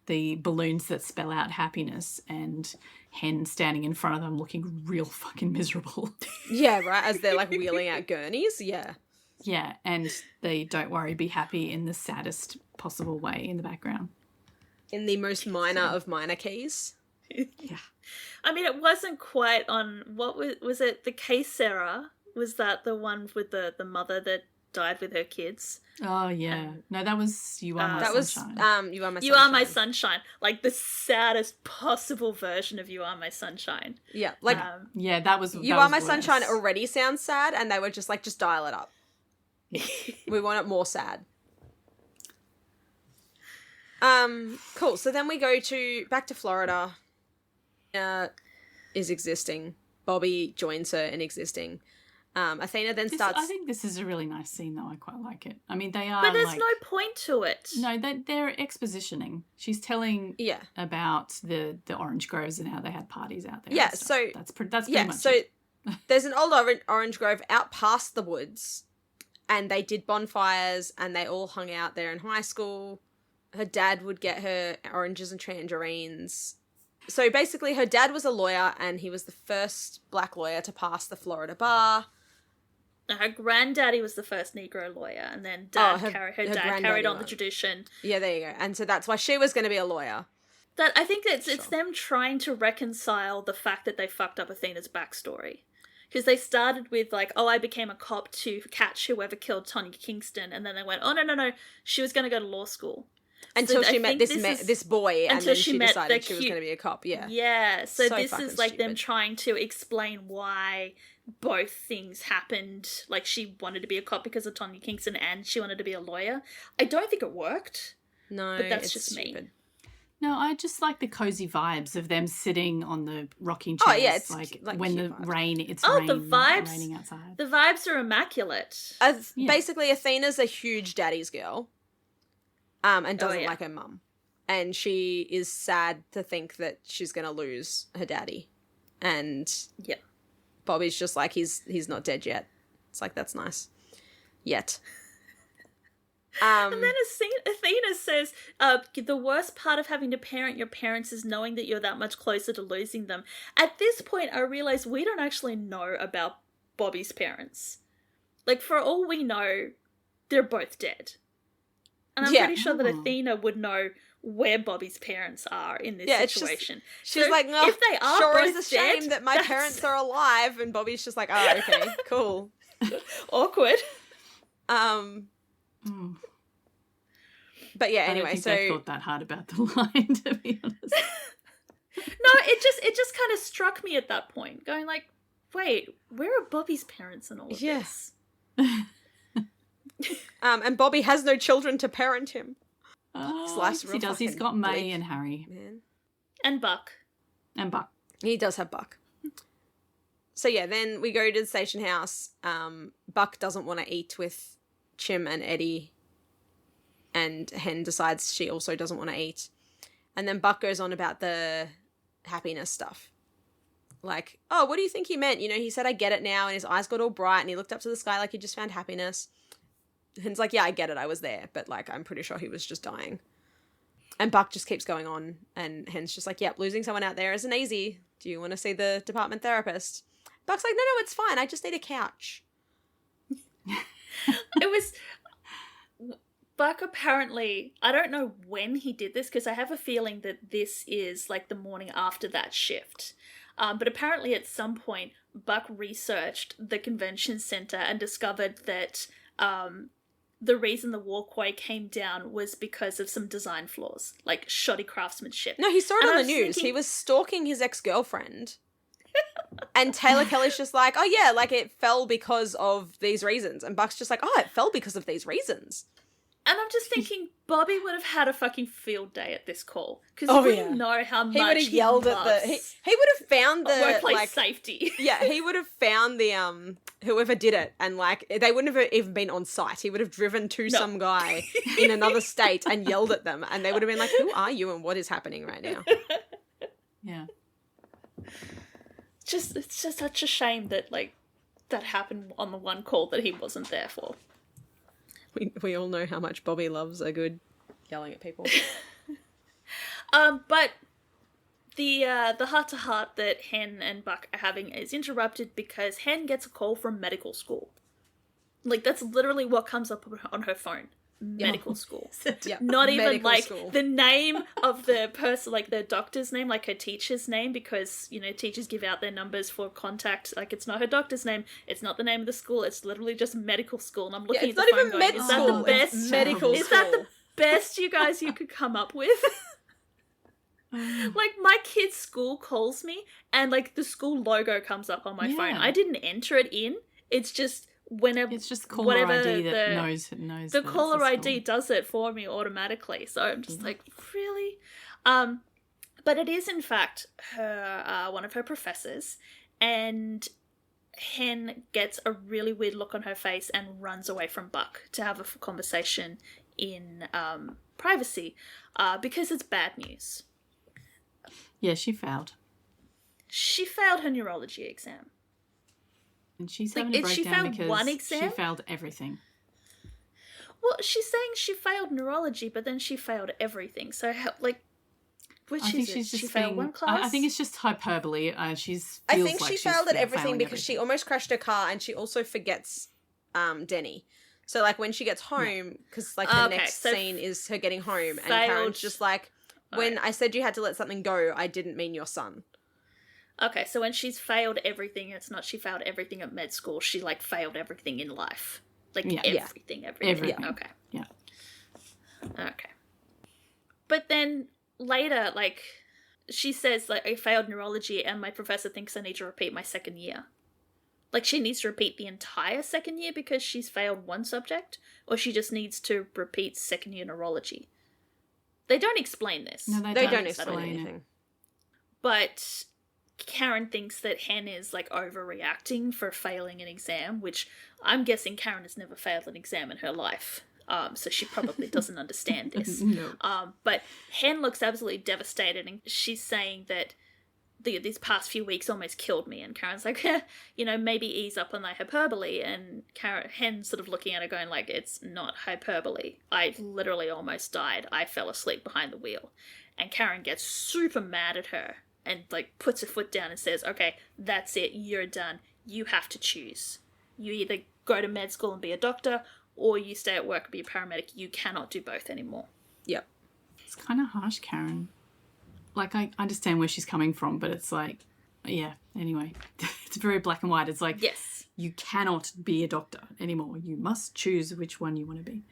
the balloons that spell out happiness and Hen standing in front of them looking real fucking miserable. Yeah, right. As they're like wheeling out gurneys. Yeah. Yeah, and they Don't Worry, Be Happy in the saddest possible way in the background. In the most minor of minor keys. Yeah. I mean, it wasn't quite on what was it? The Case Sarah. Was that the one with the mother that died with her kids? Oh, yeah. No, that was You Are My Sunshine. That was You Are My Sunshine. You Are My Sunshine. Like, the saddest possible version of You Are My Sunshine. Yeah. Like, yeah, that was You Are My Sunshine already sounds sad, and they were just like, just dial it up. We want it more sad. Cool. So then we go back to Florida. Is existing. Bobby joins her in existing. Athena then starts... I think this is a really nice scene, though. I quite like it. I mean, they are But there's no point to it. No, they're expositioning. She's telling about the orange groves and how they had parties out there. Yeah, so... That's pretty much it. There's an old orange grove out past the woods, and they did bonfires, and they all hung out there in high school. Her dad would get her oranges and tangerines. So basically, her dad was a lawyer, and he was the first black lawyer to pass the Florida bar. Her granddaddy was the first Negro lawyer, and then her dad carried on the tradition. Yeah, there you go. And so that's why she was going to be a lawyer. That I think it's them trying to reconcile the fact that they fucked up Athena's backstory. Because they started with like, oh, I became a cop to catch whoever killed Tony Kingston, and then they went, oh no, she was going to go to law school. Until So she I met think this boy, and then she met decided the she was going to be a cop. Yeah. Yeah. So So this fucking is like them stupid. trying to explain why both things happened. Like she wanted to be a cop because of Tony Kingston, and she wanted to be a lawyer. I don't think it worked. No, But that's it's just me. stupid. No, I just like the cozy vibes of them sitting on the rocking Oh, chairs. yeah, it's like like when the cute vibes. rain. It's Oh, rain, the vibes. raining outside. The vibes are immaculate. Yeah. Basically, Athena's a huge daddy's girl, and doesn't yeah. like her mum, and she is sad to think that she's going to lose her daddy, and Yeah. Bobby's just like he's not dead yet. It's like, that's nice. Yet. And then Athena says, the worst part of having to parent your parents is knowing that you're that much closer to losing them. At this point, I realize we don't actually know about Bobby's parents. Like, for all we know, they're both dead. And I'm Yeah. pretty sure that Oh. Athena would know where Bobby's parents are in this Yeah, it's just- situation. She's So like, no, if they are sure both is a shame dead, that my that's parents are alive, and Bobby's just like, oh, okay, cool. awkward. Mm. But yeah, I don't anyway, think so they thought that hard about the line, to be honest. No, it just kind of struck me at that point, going like, wait, where are Bobby's parents and all of Yeah. this? and Bobby has no children to parent him. Oh, life's yes, real he does. He's fucking got May bleak. and Harry Man. And Buck. and Buck. He does have Buck. So yeah, then we go to the station house. Buck doesn't want to eat with Chim and Eddie, and Hen decides she also doesn't want to eat. And then Buck goes on about the happiness stuff. Like, oh, what do you think he meant? You know, he said, I get it now, and his eyes got all bright, and he looked up to the sky like he just found happiness. Hen's like, yeah, I get it, I was there, but like, I'm pretty sure he was just dying. And Buck just keeps going on, and Hen's just like, yep, losing someone out there isn't easy. Do you want to see the department therapist? Buck's like, no, it's fine, I just need a couch. It was... Buck apparently... I don't know when he did this, because I have a feeling that this is like the morning after that shift. But apparently at some point, Buck researched the convention center and discovered that the reason the walkway came down was because of some design flaws, like shoddy craftsmanship. No, he saw it And on I the was news. thinking- He was stalking his ex-girlfriend. And Taylor Kelly's just like, oh yeah, like it fell because of these reasons. And Buck's just like, oh, it fell because of these reasons. And I'm just thinking, Bobby would have had a fucking field day at this call. Because Oh, we yeah. know how much He would have yelled at the... He would have found the... workplace like, safety. yeah, he would have found the whoever did it, and like they wouldn't have even been on site. He would have driven to some guy in another state and yelled at them, and they would have been like, "Who are you and what is happening right now?" Yeah. It's just such a shame that like that happened on the one call that he wasn't there for. We all know how much Bobby loves a good yelling at people. But the heart-to-heart that Hen and Buck are having is interrupted because Hen gets a call from medical school. Like, that's literally what comes up on her phone. Medical school. Yeah, Not even, medical like, school. the name of the person, like, the doctor's name, like her teacher's name, because, you know, teachers give out their numbers for contact. Like, it's not her doctor's name, it's not the name of the school, it's literally just medical school. And I'm looking it's at not the phone even going, med is that school. the best? It's medical Is that the school. best you guys you could come up with? Like, my kid's school calls me, and, like, the school logo comes up on my phone. Yeah. I didn't enter it in. It's just whenever... It's just caller whatever ID that the- knows. The that it's caller a ID school. does it for me automatically. So I'm just like, really? But it is, in fact, her one of her professors. And Hen gets a really weird look on her face and runs away from Buck to have a conversation in privacy because it's bad news. Yeah, she failed. She failed her neurology exam. And she's Like, having a she breakdown failed because one she exam? failed everything. Well, she's saying she failed neurology, but then she failed everything. So, like, which I is think it? she's just She failed being, one class? I think it's just hyperbole. She's. I feels think like she she's failed at everything failing because she almost crashed her car, and she also forgets Denny. So like when she gets home, because like the Okay, next so scene is her getting home, and failed- Karen's just like, when Alright. I said you had to let something go, I didn't mean your son. Okay, so when she's failed everything, it's not she failed everything at med school. She, like, failed everything in life. Like, everything. Everything. Okay. Yeah. Okay. But then later, like, she says, like, I failed neurology and my professor thinks I need to repeat my second year. Like, she needs to repeat the entire second year because she's failed one subject, or she just needs to repeat second year neurology. They don't explain this. No, They don't explain anything. But Karen thinks that Hen is, like, overreacting for failing an exam, which I'm guessing Karen has never failed an exam in her life. So she probably doesn't understand this. No. But Hen looks absolutely devastated, and she's saying that these past few weeks almost killed me. And Karen's like, maybe ease up on the hyperbole. And Hen's sort of looking at her going like, it's not hyperbole. I literally almost died. I fell asleep behind the wheel. And Karen gets super mad at her and, like, puts her foot down and says, okay, that's it. You're done. You have to choose. You either go to med school and be a doctor, or you stay at work and be a paramedic. You cannot do both anymore. Yep. It's kind of harsh, Karen. Like, I understand where she's coming from, but it's like, yeah, anyway. It's very black and white. It's like, yes, you cannot be a doctor anymore. You must choose which one you want to be.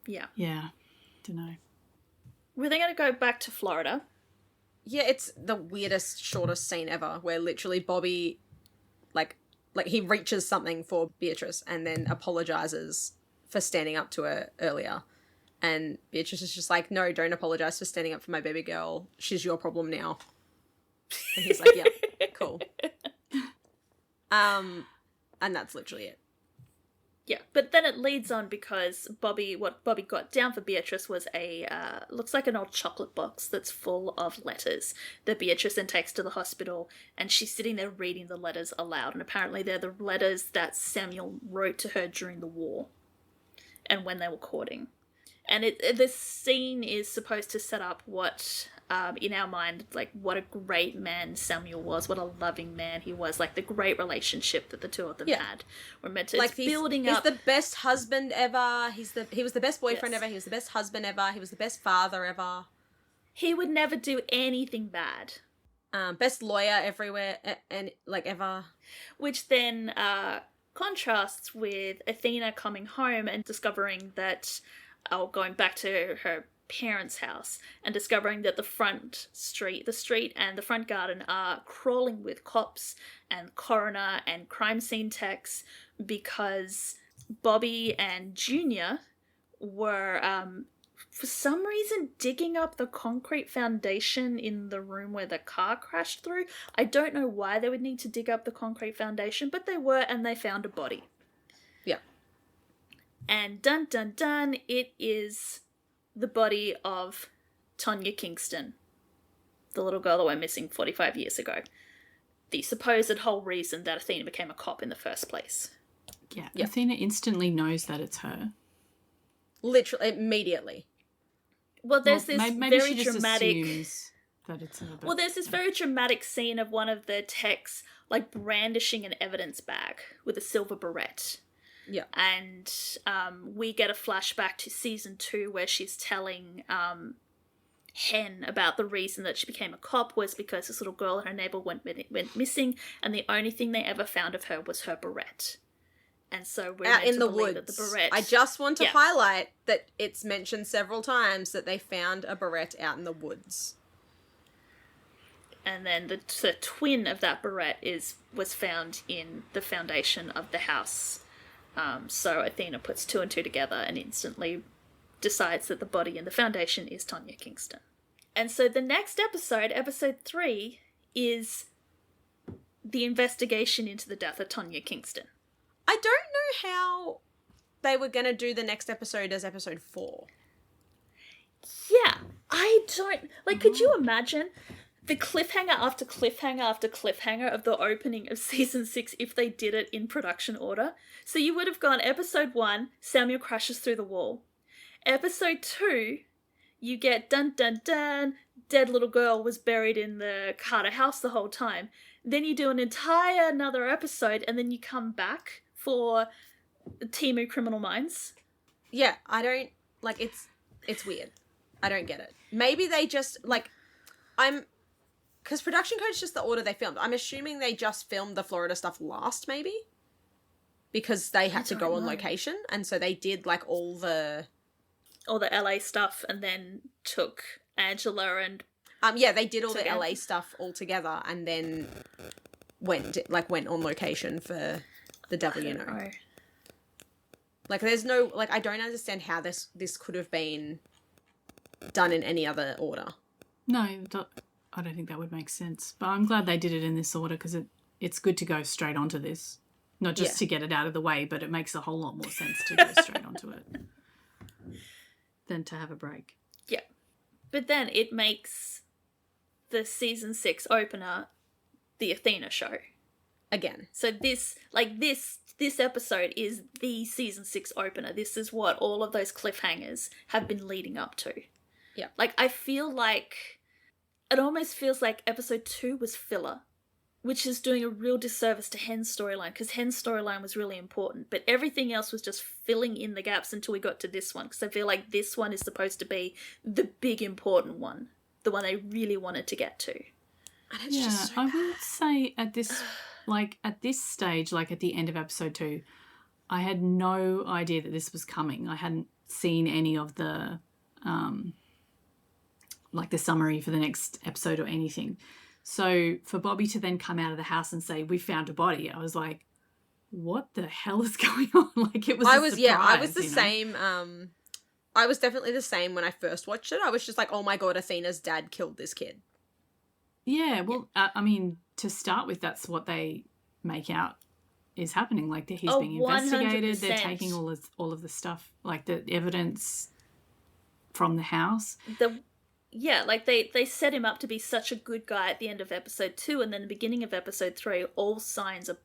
Yeah. Yeah. Don't know. We're then going to go back to Florida. Yeah, it's the weirdest, shortest scene ever, where literally Bobby, like he reaches something for Beatrice and then apologizes for standing up to her earlier. And Beatrice is just like, no, don't apologize for standing up for my baby girl. She's your problem now. And he's like, yeah, cool. And that's literally it. Yeah, but then it leads on because what Bobby got down for Beatrice was looks like an old chocolate box that's full of letters that Beatrice then takes to the hospital, and she's sitting there reading the letters aloud, and apparently they're the letters that Samuel wrote to her during the war and when they were courting. And this scene is supposed to set up what, in our mind, like, what a great man Samuel was, what a loving man he was, like, the great relationship that the two of them had. We're meant to, like, building up. He's the best husband ever. He was the best boyfriend ever. He was the best husband ever. He was the best father ever. He would never do anything bad. Best lawyer everywhere, and like, ever. Which then contrasts with Athena coming home and discovering that, going back to her parents' house and discovering that the street and the front garden are crawling with cops and coroner and crime scene techs because Bobby and Junior were, for some reason, digging up the concrete foundation in the room where the car crashed through. I don't know why they would need to dig up the concrete foundation, but they were, and they found a body. Yeah. And dun dun dun, it is the body of Tonya Kingston, the little girl that went missing 45 years ago. The supposed whole reason that Athena became a cop in the first place. Yeah, Athena instantly knows that it's her. Literally, immediately. Well, there's this maybe very she just dramatic... assumes that it's her. Well, there's this very dramatic scene of one of the techs, like, brandishing an evidence bag with a silver beret. Yeah. And we get a flashback to season 2 where she's telling Hen about the reason that she became a cop was because this little girl and her neighbor went missing, and the only thing they ever found of her was her beret. And so we're out meant in to the believe woods. that the beret... I just want to highlight that it's mentioned several times that they found a beret out in the woods. And then the twin of that beret was found in the foundation of the house. So Athena puts 2 and 2 together and instantly decides that the body in the foundation is Tonya Kingston. And so the next episode, episode 3, is the investigation into the death of Tonya Kingston. I don't know how they were going to do the next episode as episode 4. Yeah, I don't... Like, could you imagine the cliffhanger after cliffhanger after cliffhanger of the opening of season 6 if they did it in production order? So you would have gone episode 1, Samuel crashes through the wall. Episode 2, you get dun dun dun, dead little girl was buried in the Carter house the whole time. Then you do an entire another episode and then you come back for Timu Criminal Minds. Yeah, I don't... Like, it's weird. I don't get it. Maybe they just, like... Because production code's just the order they filmed. I'm assuming they just filmed the Florida stuff last, maybe? Because they had to go on location, and so they did, like, all the LA stuff, and then took Angela and... yeah, they did all the LA stuff all together, and then went on location for The Devil You Know. Like, there's no... Like, I don't understand how this could have been done in any other order. No, I don't think that would make sense. But I'm glad they did it in this order, because it's good to go straight onto this. Not just to get it out of the way, but it makes a whole lot more sense to go straight onto it than to have a break. Yeah. But then it makes the season 6 opener the Athena show. Again. So this episode is the season 6 opener. This is what all of those cliffhangers have been leading up to. Yeah. Like, I feel like... It almost feels like episode 2 was filler, which is doing a real disservice to Hen's storyline, because Hen's storyline was really important, but everything else was just filling in the gaps until we got to this one, because I feel like this one is supposed to be the big important one, the one I really wanted to get to. And it's just so I bad. would say at this stage, like at the end of episode 2, I had no idea that this was coming. I hadn't seen any of the the summary for the next episode or anything. So for Bobby to then come out of the house and say, "We found a body," I was like, what the hell is going on? Like, it was I was the same. I was definitely the same when I first watched it. I was just like, oh my god, Athena's dad killed this kid. Yeah, well, I mean, to start with, that's what they make out is happening. Like, he's being investigated. 100%. They're taking all of the stuff, like the evidence from the house. They set him up to be such a good guy at the end of episode 2, and then the beginning of episode 3, all signs are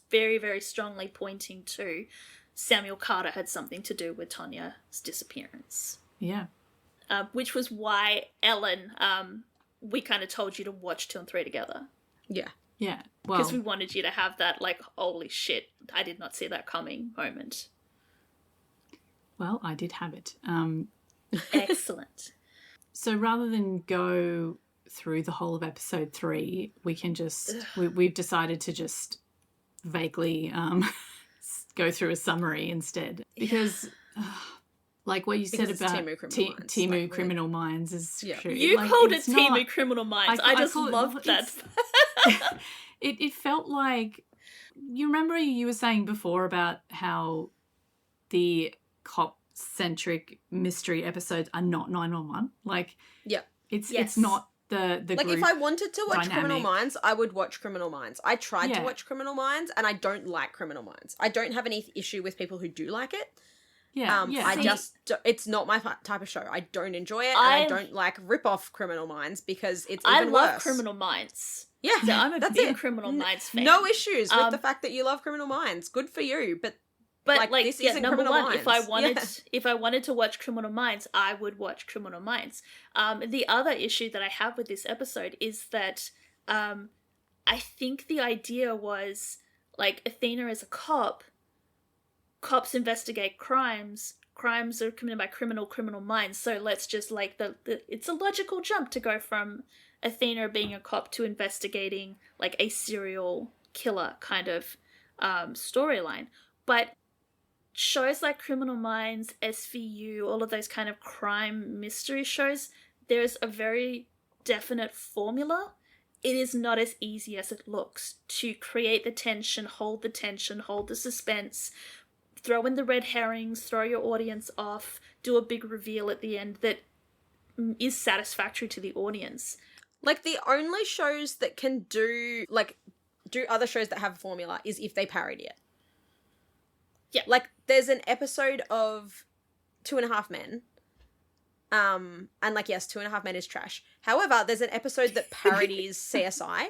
very, very strongly pointing to Samuel Carter had something to do with Tanya's disappearance. Yeah. Which was why Ellen, we kind of told you to watch 2 and 3 together. Yeah. Yeah. Well, because we wanted you to have that, like, holy shit, I did not see that coming moment. Well, I did have it. Excellent. So rather than go through the whole of episode 3, we can just we've decided to just vaguely go through a summary instead, because like what you said about Temu Criminal Minds is true. You called it Temu Criminal Minds. I just loved that. It felt like, you remember you were saying before about how the cop-centric mystery episodes are not 911. Like, it's not the like, group if I wanted to watch dynamic. Criminal Minds, I would watch Criminal Minds. I tried to watch Criminal Minds, and I don't like Criminal Minds. I don't have any issue with people who do like it. It's not my type of show. I don't enjoy it, and I don't like rip-off Criminal Minds because it's even worse. I love Criminal Minds. Yeah, so I'm a big Criminal Minds fan. No issues with the fact that you love Criminal Minds. Good for you, but this isn't number Criminal one, Minds. if I wanted to watch Criminal Minds, I would watch Criminal Minds. The other issue that I have with this episode is that I think the idea was, like, Athena is a cop. Cops investigate crimes. Crimes are committed by criminal minds. So let's just, like, it's a logical jump to go from Athena being a cop to investigating, like, a serial killer kind of storyline. But shows like Criminal Minds, SVU, all of those kind of crime mystery shows, there's a very definite formula. It is not as easy as it looks to create the tension, hold the suspense, throw in the red herrings, throw your audience off, do a big reveal at the end that is satisfactory to the audience. Like, the only shows that can do other shows that have a formula is if they parody it. Yeah. Like, there's an episode of 2.5 Men. And, like, yes, 2.5 Men is trash. However, there's an episode that parodies CSI,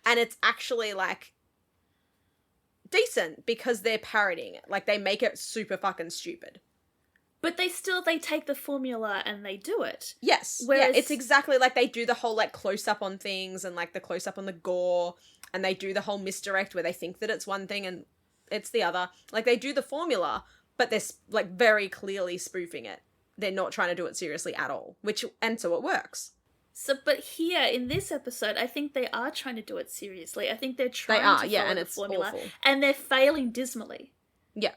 and it's actually, like, decent because they're parodying it. Like, they make it super fucking stupid. But they take the formula and they do it. Yes. Whereas... Yeah, it's exactly like they do the whole, like, close-up on things and, like, the close-up on the gore, and they do the whole misdirect where they think that it's one thing and it's the other. Like, they do the formula, but they're, like, very clearly spoofing it. They're not trying to do it seriously at all, and so it works. So, but here in this episode, I think they are trying to do it seriously. I think they're trying to follow and the it's formula, awful. and they're failing dismally. Yeah.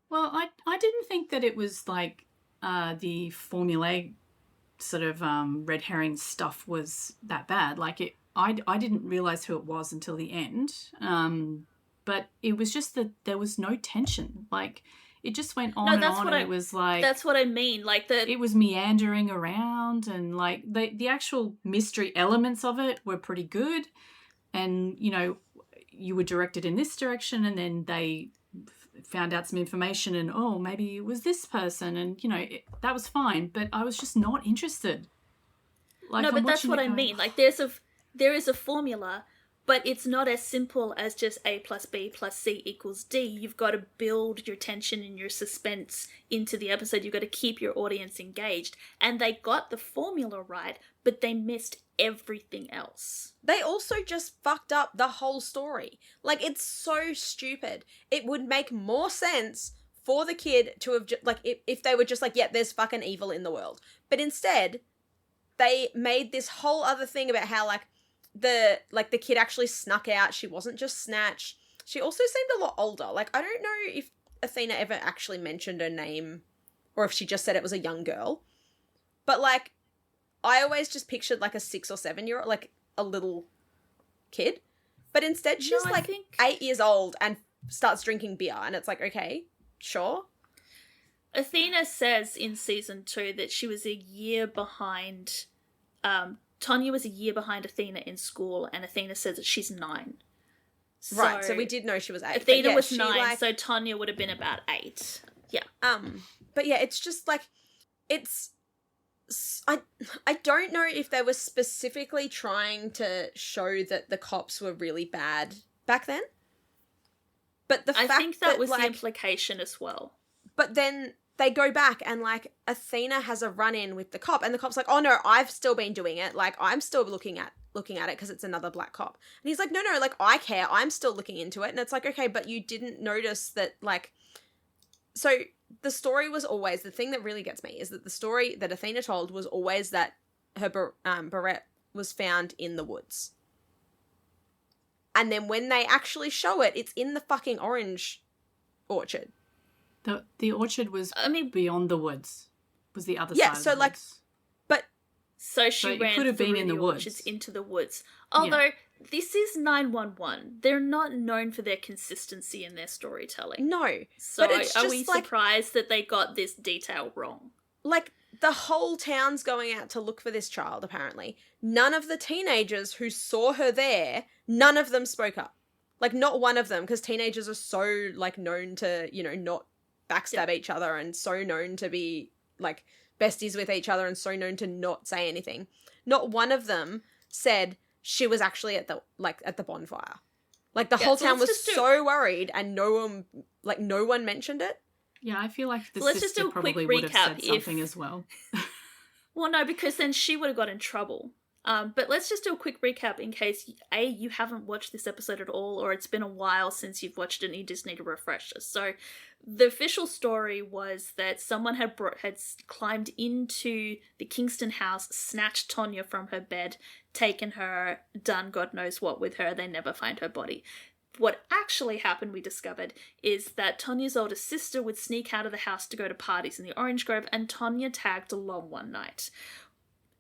Well, I didn't think that it was like the formulaic sort of red herring stuff was that bad. Like I didn't realize who it was until the end. But it was just that there was no tension. Like it just went on and on, and it was like, that's what I mean. Like it was meandering around, and like the actual mystery elements of it were pretty good. And you know, you were directed in this direction, and then they found out some information, and oh, maybe it was this person, and you know, that was fine. But I was just not interested. Like, no, but that's what I mean. Like there is a formula, but it's not as simple as just A plus B plus C equals D. You've got to build your tension and your suspense into the episode. You've got to keep your audience engaged. And they got the formula right, but they missed everything else. They also just fucked up the whole story. Like, it's so stupid. It would make more sense for the kid to have, if they were just like, yeah, there's fucking evil in the world. But instead, they made this whole other thing about how, the kid actually snuck out. She wasn't just snatched. She also seemed a lot older. Like, I don't know if Athena ever actually mentioned her name or if she just said it was a young girl. But, like, I always just pictured, like, a 6 or 7 year old, like, a little kid. But instead she's, 8 years old and starts drinking beer. And it's like, okay, sure. Athena says in season 2 that she was a year behind, Tonya was a year behind Athena in school, and Athena says that she's 9. Right, so we did know she was 8. Athena was 9, so Tonya would have been about 8. Yeah. But yeah, it's just like, it's... I don't know if they were specifically trying to show that the cops were really bad back then. But the fact I think that was like, the implication as well. But then they go back and, like, Athena has a run-in with the cop, and the cop's like, oh no, I've still been doing it. Like, I'm still looking at it because it's another black cop. And he's like, no, like, I care. I'm still looking into it. And it's like, okay, but you didn't notice that, like... So the story was always... The thing that really gets me is that the story that Athena told was always that her barrette was found in the woods. And then when they actually show it, it's in the fucking orange orchard. The orchard was, beyond the woods. Was the other side of the so, like, woods. but... So she ran could have been in the woods. Orchards into the woods. Although, this is 911. They're not known for their consistency in their storytelling. No. So but it's just, are we surprised that they got this detail wrong? Like, the whole town's going out to look for this child, apparently. None of the teenagers who saw her there, none of them spoke up. Like, not one of them, because teenagers are so, like, known to, you know, not backstab each other, and so known to be, like, besties with each other, and so known to not say anything. Not one of them said she was actually at the bonfire. Like, the whole town was so worried, and no one mentioned it. Yeah, I feel like the let's just sister do a quick probably would have recap said something as well. Well, no, because then she would have got in trouble. But let's just do a quick recap in case, A, you haven't watched this episode at all, or it's been a while since you've watched it and you just need a refresher. So the official story was that someone had climbed into the Kingston house, snatched Tonya from her bed, taken her, done God knows what with her. They never find her body. What actually happened, we discovered, is that Tonya's older sister would sneak out of the house to go to parties in the Orange Grove, and Tonya tagged along one night.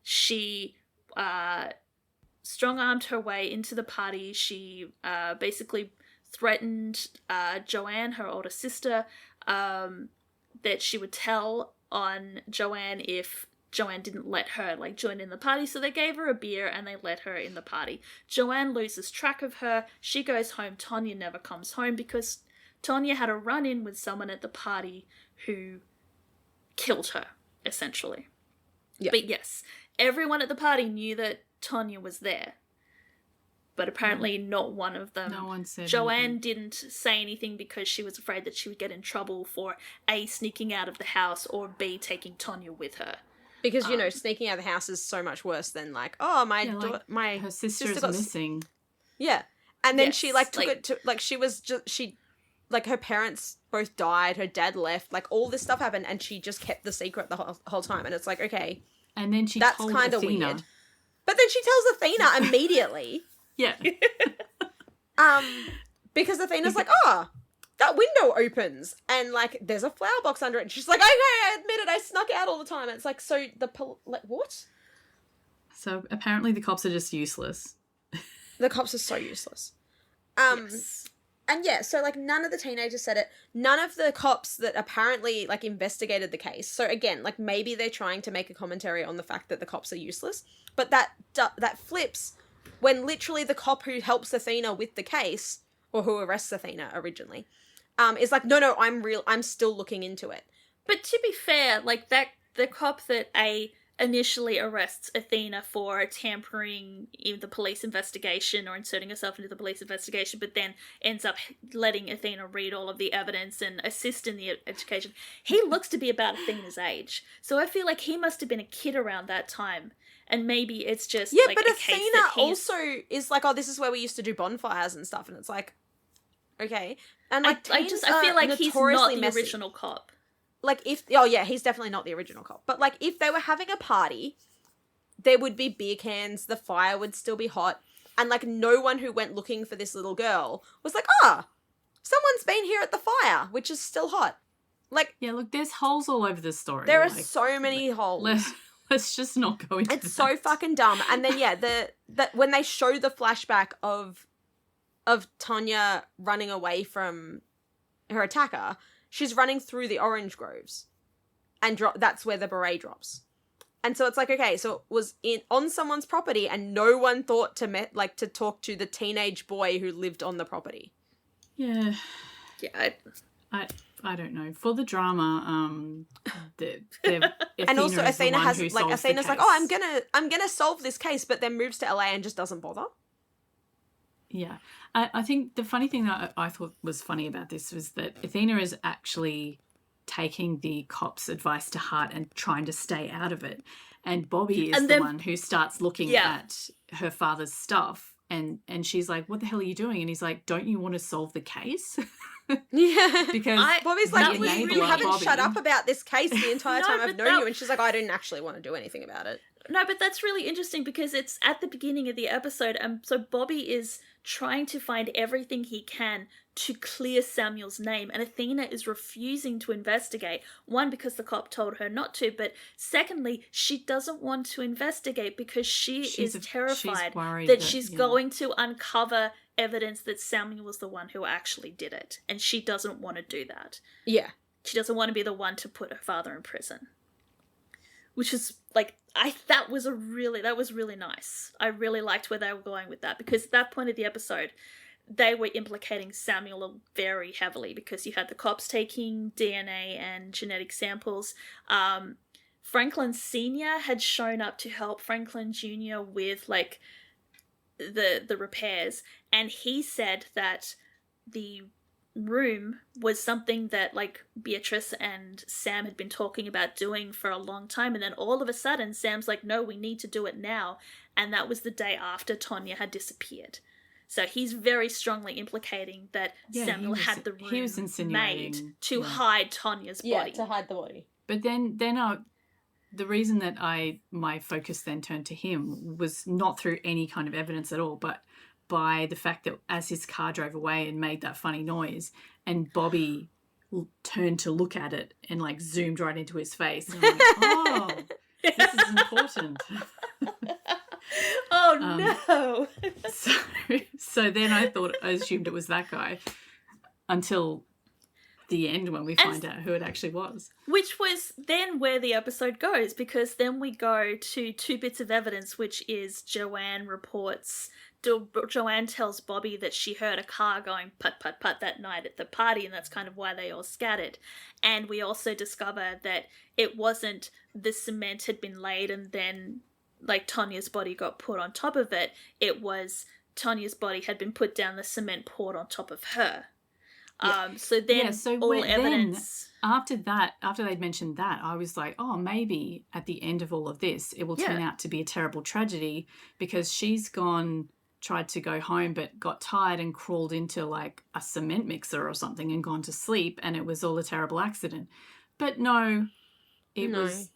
She strong-armed her way into the party. She basically threatened Joanne, her older sister, that she would tell on Joanne if Joanne didn't let her, like, join in the party. So they gave her a beer and they let her in the party. Joanne loses track of her. She goes home. Tonya never comes home because Tonya had a run-in with someone at the party who killed her, essentially. Yeah. But yes, everyone at the party knew that Tonya was there. But apparently not one of them. No one said Joanne anything. didn't say anything because she was afraid that she would get in trouble for A, sneaking out of the house, or B, taking Tonya with her. Because, you know, sneaking out of the house is so much worse than, like, oh, my her sister's got missing. Yeah. And then Yes, she, like, took it to, like, like, her parents both died, her dad left, like, all this stuff happened, and she just kept the secret the whole time. And it's like, okay. And then she that's told kind of Athena. weird. But then she tells Athena immediately. Yeah. Because Athena's like, oh, that window opens and like there's a flower box under it. And she's like, okay, I admit it, I snuck out all the time. And it's like, so like what? So apparently the cops are just useless. The cops are so useless. Yes. And yeah, so like none of the teenagers said it. None of the cops that apparently like investigated the case. So again, like maybe they're trying to make a commentary on the fact that the cops are useless, but that flips when literally the cop who helps Athena with the case, or who arrests Athena originally, is like, no, I'm still looking into it. But to be fair, like that, the cop that initially arrests Athena for tampering in the police investigation or inserting herself into the police investigation, but then ends up letting Athena read all of the evidence and assist in the education. He looks to be about Athena's age. So I feel like he must have been a kid around that time. And maybe it's just yeah, like but a Athena case that also is like, oh, this is where we used to do bonfires and stuff, and it's like, okay, and like I feel like he's not the original cop. Like he's definitely not the original cop. But like if they were having a party, there would be beer cans, the fire would still be hot, and like no one who went looking for this little girl was like, someone's been here at the fire, which is still hot. Like, yeah, look, there's holes all over the story. There are so many holes. Let's just not go into It's so fucking dumb. And then yeah, the when they show the flashback of Tanya running away from her attacker, she's running through the orange groves, and that's where the beret drops. And so it's like, okay, so it was on someone's property, and no one thought to talk to the teenage boy who lived on the property. Yeah. Yeah, I don't know. For the drama, and also Athena has like Athena's like, oh, I'm gonna solve this case, but then moves to LA and just doesn't bother. Yeah, I think the funny thing that I thought was funny about this was that Athena is actually taking the cops' advice to heart and trying to stay out of it, and Bobby is the one who starts looking at her father's stuff, and she's like, "What the hell are you doing?" And he's like, "Don't you want to solve the case?" Yeah, because Bobby's like, you haven't shut up about this case the entire time I've known you, and she's like, I didn't actually want to do anything about it. No, but that's really interesting because it's at the beginning of the episode, and so Bobby is trying to find everything he can to clear Samuel's name, and Athena is refusing to investigate. One, because the cop told her not to, but secondly, she doesn't want to investigate because she's terrified that she's going to uncover evidence that Samuel was the one who actually did it, and she doesn't want to do that. Yeah. She doesn't want to be the one to put her father in prison. Which is, like, that was really nice. I really liked where they were going with that, because at that point of the episode, they were implicating Samuel very heavily, because you had the cops taking DNA and genetic samples. Franklin Sr. had shown up to help Franklin Jr. with, like, the repairs, and he said that the room was something that, like, Beatrice and Sam had been talking about doing for a long time, and then all of a sudden Sam's like, no, we need to do it now, and that was the day after Tanya had disappeared. So he's very strongly implicating that Samuel had the room made to hide Tanya's body. Yeah, to hide the body. But then the reason that my focus then turned to him was not through any kind of evidence at all, but by the fact that as his car drove away and made that funny noise, and Bobby turned to look at it and like zoomed right into his face, and I'm like, oh, this is important. Oh no! So then I assumed it was that guy until the end when we find out who it actually was. Which was then where the episode goes, because then we go to two bits of evidence, which is Joanne tells Bobby that she heard a car going put put put that night at the party, and that's kind of why they all scattered. And we also discover that it wasn't the cement had been laid and then like Tanya's body got put on top of it. It was Tanya's body had been put down, the cement poured on top of her. So then all evidence... Then, after they'd mentioned that, I was like, oh, maybe at the end of all of this, it will turn out to be a terrible tragedy, because she's tried to go home but got tired and crawled into like a cement mixer or something and gone to sleep, and it was all a terrible accident. But no, it was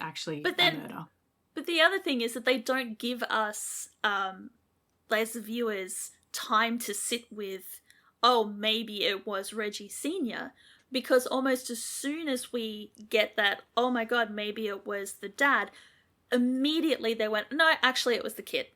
actually a murder. But the other thing is that they don't give us, as the viewers, time to sit with, oh, maybe it was Reggie Sr., because almost as soon as we get that, oh my god, maybe it was the dad, immediately they went, no, actually it was the kid.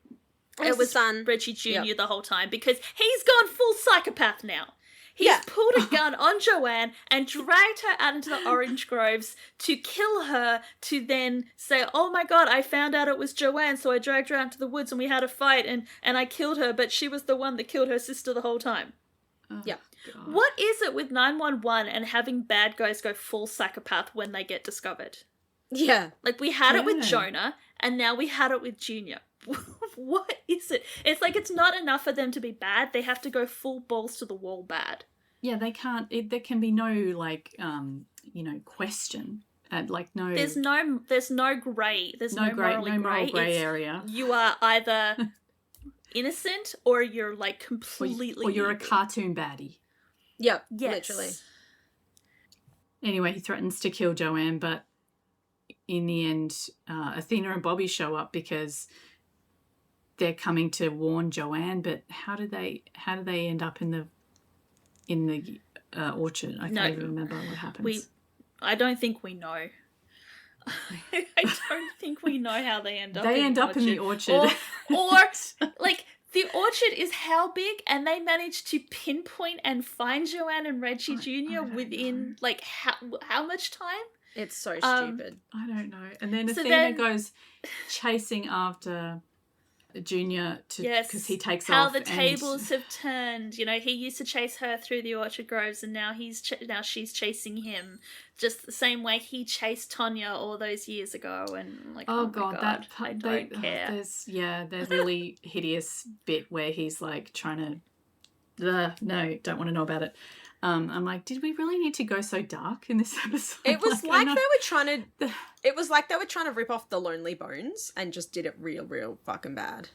It was the son. Reggie Jr. the whole time, because he's gone full psychopath now. He's pulled a gun on Joanne and dragged her out into the orange groves to kill her, to then say, oh my god, I found out it was Joanne, so I dragged her out into the woods and we had a fight and I killed her, but she was the one that killed her sister the whole time. Oh, Yeah. God. What is it with 911 and having bad guys go full psychopath when they get discovered? Yeah. Like, we had it with Yeah. Jonah, and now we had it with Junior. What is it? It's like it's not enough for them to be bad. They have to go full balls to the wall bad. Yeah, they can't. There can be no question. Like no. There's no grey. There's no morally moral grey It's- area. You are either innocent or you're like completely Or you're a evil. cartoon baddie. Yep. Yes. Literally. Anyway, he threatens to kill Joanne, but in the end, Athena and Bobby show up because they're coming to warn Joanne. But how do they end up in the orchard? I can't even remember what happens. I don't think we know. I don't think we know how they end up. They end up in the orchard. Or like the orchard is how big, and they managed to pinpoint and find Joanne and Reggie Jr. don't within know. like how much time? It's so stupid. I don't know. And then So Athena then- goes chasing after Junior Yes, because he takes how off. the and- tables have turned. You know, he used to chase her through the orchard groves, and now now she's chasing him, just the same way he chased Tonya all those years ago. And like, Oh my god, god, I don't care. There's really hideous bit where he's like trying to. No, don't want to know about it. I'm like, did we really need to go so dark in this episode? It was I like know- they were trying to. It was like they were trying to rip off the Lonely Bones and just did it real fucking bad.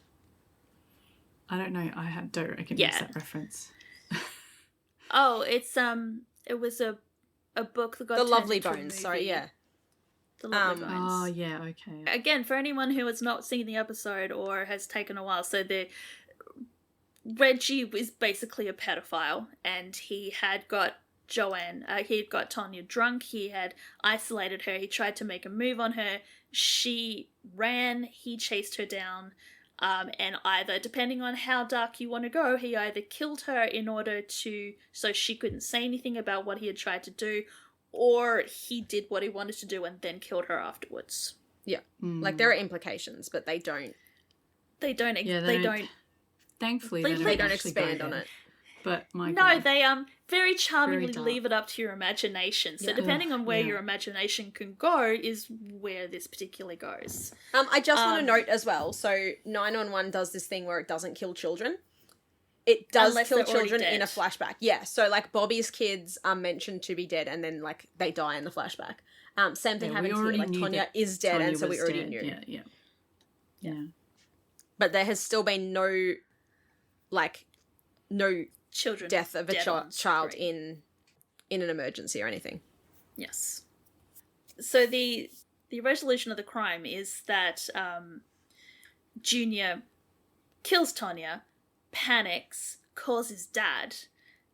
I don't know. Don't recognize Yeah. that reference. Oh, it's it was a book that got The turned Lovely into a Bones. Sorry, movie. yeah. The Lovely Oh, Bones. Oh yeah, okay. Again, for anyone who has not seen the episode or has taken a while, so Reggie was basically a pedophile, and he had got Joanne, he had got Tonya drunk, he had isolated her, he tried to make a move on her, she ran, he chased her down, and either, depending on how dark you want to go, he either killed her in order so she couldn't say anything about what he had tried to do, or he did what he wanted to do and then killed her afterwards. Yeah. Mm. Like there are implications, but they don't. They don't. Thankfully, They They don't actually go expand on there. it. But my No, God. they very charmingly Very dark. leave it up to your imagination. So Yeah. depending on where Yeah. your imagination can go is where this particularly goes. I just want to Um, note as well. So 911 does this thing where it doesn't kill children. It does Unless kill they're already children in a dead. flashback. Yeah. So like Bobby's kids are mentioned to be dead, and then like they die in the flashback. Same thing Yeah, we happens here. already Like knew Tonya that is dead, Tonya and so we was already dead. knew. Yeah. But there has still been no, like, no Children death of a dead on child screen. in an emergency or anything. Yes. So the resolution of the crime is that Junior kills Tonya, panics, calls his dad,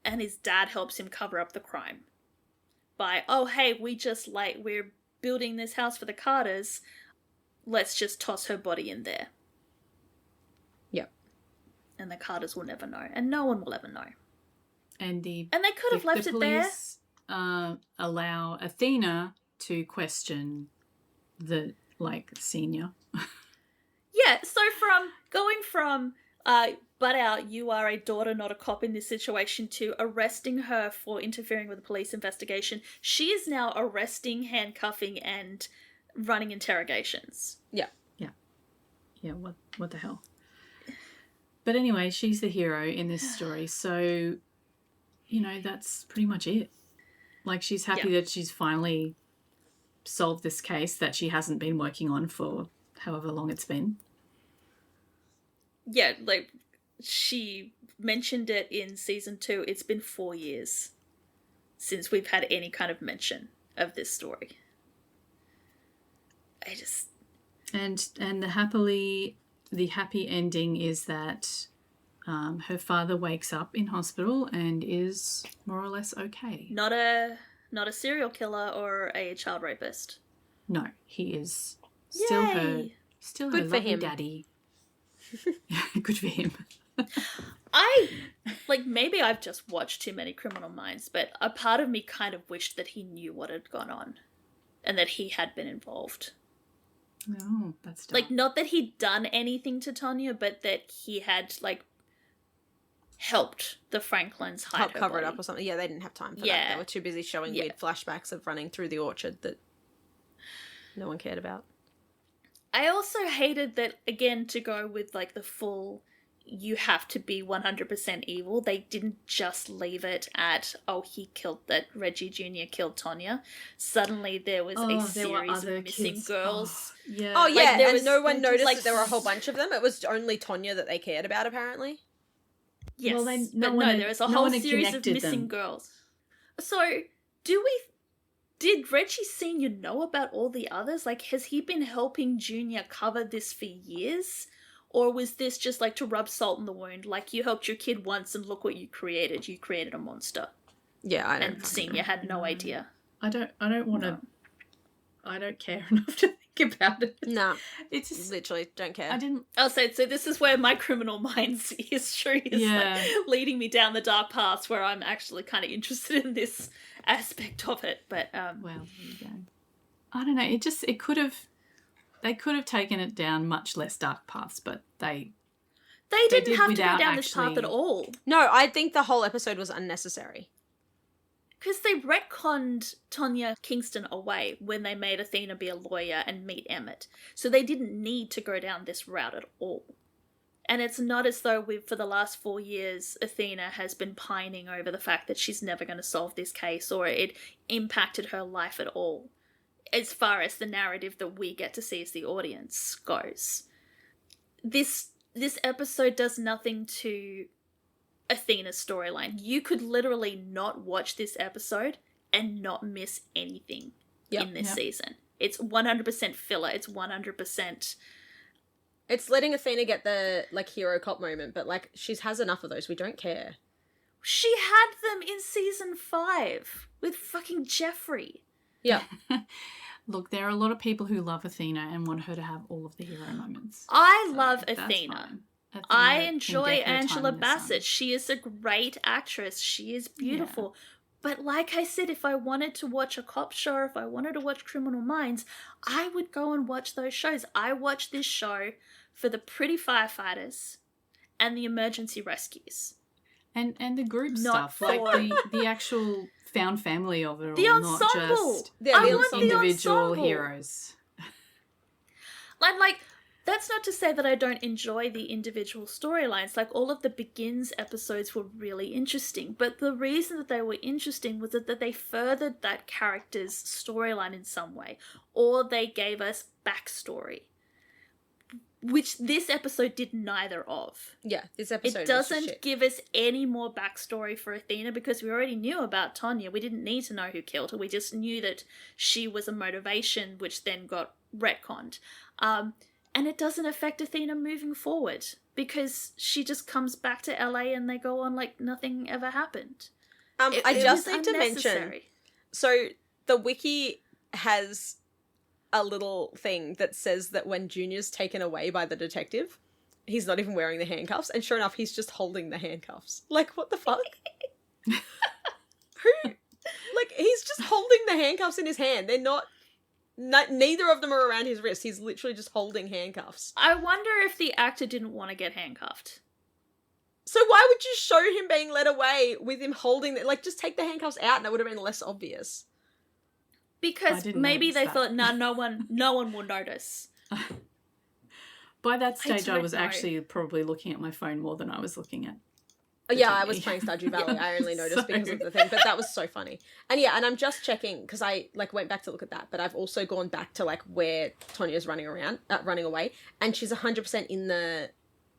and his dad helps him cover up the crime by, oh hey, we're building this house for the Carters, let's just toss her body in there. Yep. And the Carters will never know, and no one will ever know. And And they could have left the it there. police allow Athena to question the senior. Yeah, so going from butt out, you are a daughter, not a cop in this situation, to arresting her for interfering with a police investigation, she is now arresting, handcuffing, and running interrogations. Yeah, what the hell? But anyway, she's the hero in this story, so that's pretty much it. Like, she's happy that she's finally solved this case that she hasn't been working on for however long it's been. Yeah, like, she mentioned it in season 2, it's been 4 years since we've had any kind of mention of this story. And the happy ending is that her father wakes up in hospital and is more or less okay. Not a serial killer or a child rapist. No, he is still her Good for lovely him. daddy. Good for him. Maybe I've just watched too many Criminal Minds, but a part of me kind of wished that he knew what had gone on and that he had been involved. No, that's dark. Not that he'd done anything to Tonya, but that he had, helped the Franklins hide Help her cover body. it up or something. Yeah, they didn't have time for that. Yeah. They were too busy showing weird flashbacks of running through the orchard that no one cared about. I also hated that, again, to go with, the full, you have to be 100% evil, they didn't just leave it at, that Reggie Jr. killed Tonya. Suddenly there was a series of missing girls. Oh, yeah. Oh, yeah, there and was- no one noticed like- that there were a whole bunch of them. It was only Tonya that they cared about, apparently. Yes, Well, there was a no whole one had series of connected missing them. girls. So, did Reggie Sr. know about all the others? Has he been helping Junior cover this for years? Or was this just to rub salt in the wound? You helped your kid once and look what you created. You created a monster. Yeah, I don't And Senior had no idea. I don't want to. I don't care enough to think about it. Nah, It's just, literally don't care. I didn't. I'll say, so this is where my Criminal Minds history is leading me down the dark paths where I'm actually kind of interested in this aspect of it. But, Well, there you go. I don't know. They could have taken it down much less dark paths, but they didn't did have to go without down this path actually- at all. No, I think the whole episode was unnecessary. Because they retconned Tonya Kingston away when they made Athena be a lawyer and meet Emmett. So they didn't need to go down this route at all. And it's not as though for the last 4 years, Athena has been pining over the fact that she's never going to solve this case or it impacted her life at all, as far as the narrative that we get to see as the audience goes. This episode does nothing to Athena's storyline. You could literally not watch this episode and not miss anything in this season. It's 100% filler. It's 100%... It's letting Athena get the, hero cop moment, but, she has enough of those. We don't care. She had them in season 5 with fucking Jeffrey. Yeah. Look, there are a lot of people who love Athena and want her to have all of the hero moments. I So love that's Athena. fine. Athena I can enjoy get her time Angela in the Bassett. sun. She is a great actress. She is beautiful. But like I said, if I wanted to watch a cop show, if I wanted to watch Criminal Minds, I would go and watch those shows. I watch this show for the pretty firefighters and the emergency rescues. And the group Not stuff, like for- the actual found family of it all, The not ensemble. just Yeah, I the want the individual ensemble. heroes. And that's not to say that I don't enjoy the individual storylines. All of the Begins episodes were really interesting, but the reason that they were interesting was that they furthered that character's storyline in some way, or they gave us backstory, which this episode did neither of. Yeah, this episode It was just doesn't shit. give us any more backstory for Athena because we already knew about Tonya. We didn't need to know who killed her. We just knew that she was a motivation, which then got retconned. And it doesn't affect Athena moving forward because she just comes back to LA and they go on like nothing ever happened. I It just was need to mention, unnecessary. so the wiki has a little thing that says that when Junior's taken away by the detective, he's not even wearing the handcuffs, and sure enough, he's just holding the handcuffs. What the fuck? Who? He's just holding the handcuffs in his hand. They're not, neither of them are around his wrist. He's literally just holding handcuffs. I wonder if the actor didn't want to get handcuffed. So why would you show him being led away with him holding just take the handcuffs out and it would have been less obvious. Because didn't maybe notice they that. thought, no one will notice. By that stage, I don't was know. actually probably looking at my phone more than I was looking at. Oh, yeah, TV. I was playing Stardew Valley. I only noticed So- because of the thing, but that was so funny. And yeah, and I'm just checking because I went back to look at that, but I've also gone back to where Tonya's running away, and she's 100% in the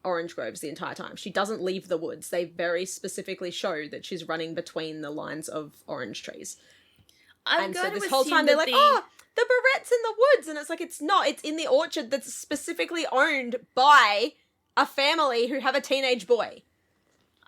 orange groves the entire time. She doesn't leave the woods. They very specifically show that she's running between the lines of orange trees. I'm And going so this to whole assume time they're that like, oh, the Emmett's in the woods. And it's like, it's not. It's in the orchard that's specifically owned by a family who have a teenage boy.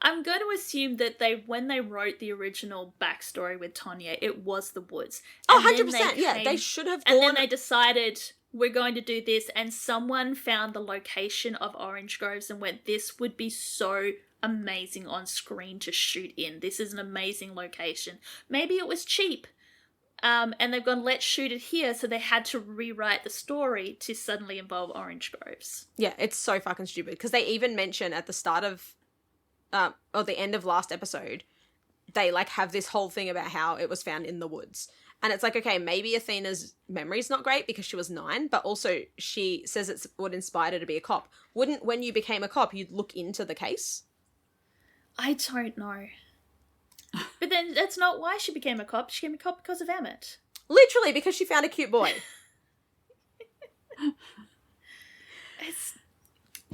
I'm going to assume that when they wrote the original backstory with Tonya, it was the woods. Oh, 100%. Yeah, they should have gone... And then they decided, we're going to do this, and someone found the location of Orange Groves and went, this would be so amazing on screen to shoot in. This is an amazing location. Maybe it was cheap. And they've gone, let's shoot it here, so they had to rewrite the story to suddenly involve Orange Groves. Yeah, it's so fucking stupid, because they even mention at the start of... or the end of last episode, they like have this whole thing about how it was found in the woods. And it's like, okay, maybe Athena's memory's not great because she was 9, but also she says it's what inspired her to be a cop. Wouldn't, when you became a cop, you'd look into the case? I don't know. But then that's not why she became a cop. She became a cop because of Emmett. Literally, because she found a cute boy.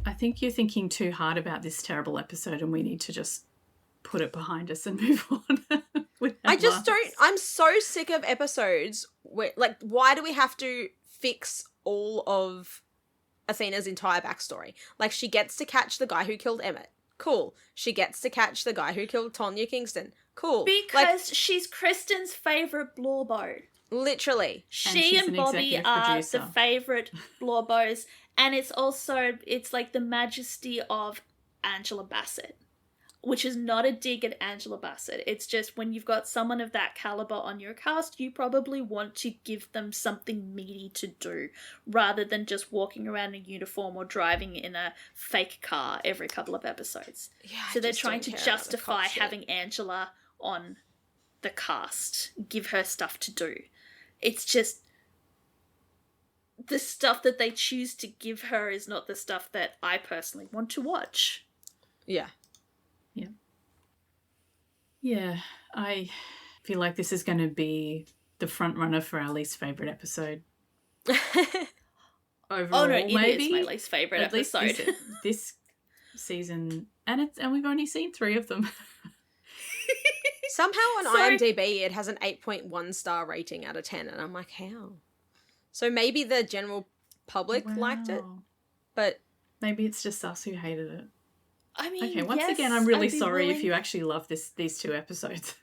I think you're thinking too hard about this terrible episode and we need to just put it behind us and move on. I'm so sick of episodes where, like, why do we have to fix all of Athena's entire backstory? Like, she gets to catch the guy who killed Emmett. Cool. She gets to catch the guy who killed Tonya Kingston. Cool. Because she's Kristen's favourite Blorbo. Literally. She and Bobby are the favourite Blorbos. And it's like the majesty of Angela Bassett, which is not a dig at Angela Bassett. It's just when you've got someone of that caliber on your cast, you probably want to give them something meaty to do rather than just walking around in uniform or driving in a fake car every couple of episodes. Yeah, so they're trying to justify having Angela on the cast, give her stuff to do. It's just... the stuff that they choose to give her is not the stuff that I personally want to watch. Yeah. Yeah. Yeah, I feel like this is going to be the front runner for our least favourite episode. Overall, oh no, it maybe. Is my least favourite episode. This season, and we've only seen 3 of them. Somehow on IMDb it has an 8.1 star rating out of 10, and I'm like, how? So maybe the general public liked it, but... maybe it's just us who hated it. I mean, okay, once again, I'm really sorry if you actually love these 2 episodes.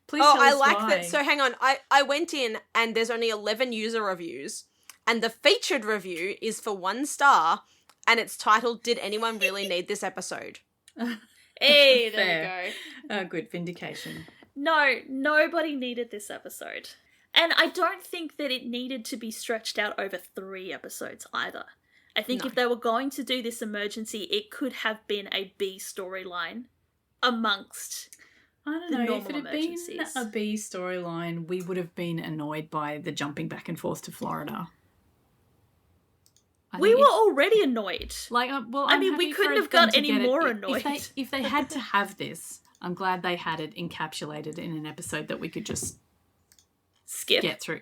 Please tell us I like why. that. So hang on, I went in and there's only 11 user reviews, and the featured review is for 1 star, and it's titled, "Did anyone really need this episode?" Hey, there we go. Good vindication. No, nobody needed this episode. And I don't think that it needed to be stretched out over 3 episodes either. I think if they were going to do this emergency, it could have been a B storyline amongst I don't know, if it had been a B storyline, we would have been annoyed by the jumping back and forth to Florida. We were already annoyed. Like, well, I mean, we couldn't have got any more annoyed. If they had to have this, I'm glad they had it encapsulated in an episode that we could just skip, get through,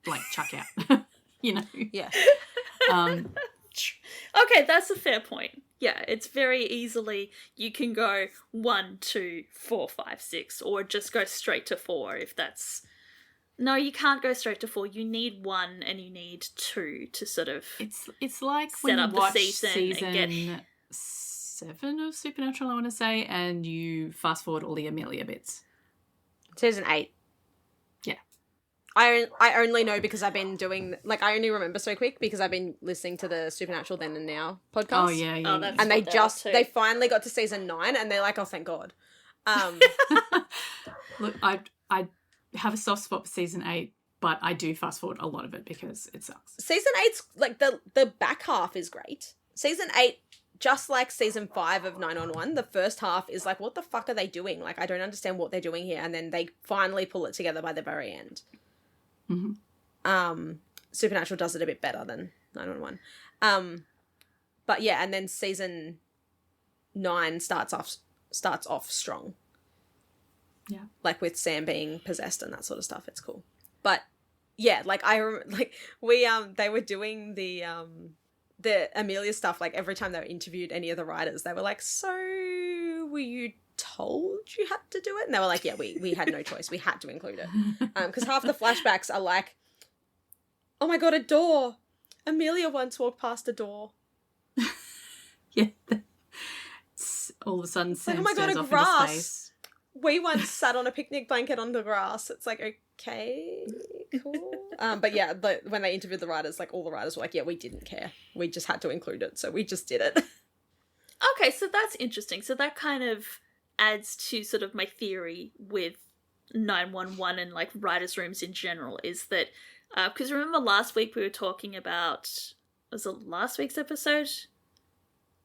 like chuck out. You know? Yeah. Okay, that's a fair point. Yeah, it's very easily, you can go 1, 2, 4, 5, 6, or just go straight to 4 if that's... No, you can't go straight to 4. You need 1 and you need 2 to sort of... It's like set when you up watch the season and get... 7 of Supernatural, I want to say, and you fast forward all the Amelia bits. Season 8. Yeah. I only know because I've been doing... Like, I only remember so quick because I've been listening to the Supernatural Then and Now podcast. Oh, yeah. And they finally got to season 9 and they're like, oh, thank God. Look, I have a soft spot for season 8, but I do fast forward a lot of it because it sucks. Season 8's, like, the back half is great. Season 8, just like season 5 of 911, the first half is like, what the fuck are they doing? Like, I don't understand what they're doing here. And then they finally pull it together by the very end. Mm-hmm. Supernatural does it a bit better than 911. But yeah, and then season 9 starts off strong. Yeah. Like with Sam being possessed and that sort of stuff. It's cool. But yeah, like they were doing the Amelia stuff, like every time they were interviewed any of the writers, they were like, so were you told you had to do it? And they were like, yeah, we had no choice. We had to include it. Because half the flashbacks are like Oh my god, a door. Amelia once walked past a door. Yeah. All of a sudden, It's like, Sam oh my god, stares a off into grass. space. We once sat on a picnic blanket on the grass. It's like, okay, cool. But yeah, when they interviewed the writers, like all the writers were like, yeah, we didn't care. We just had to include it, so we just did it. Okay, so that's interesting. So that kind of adds to sort of my theory with 911 and like writers' rooms in general, is that because remember last week we were talking about, was it last week's episode?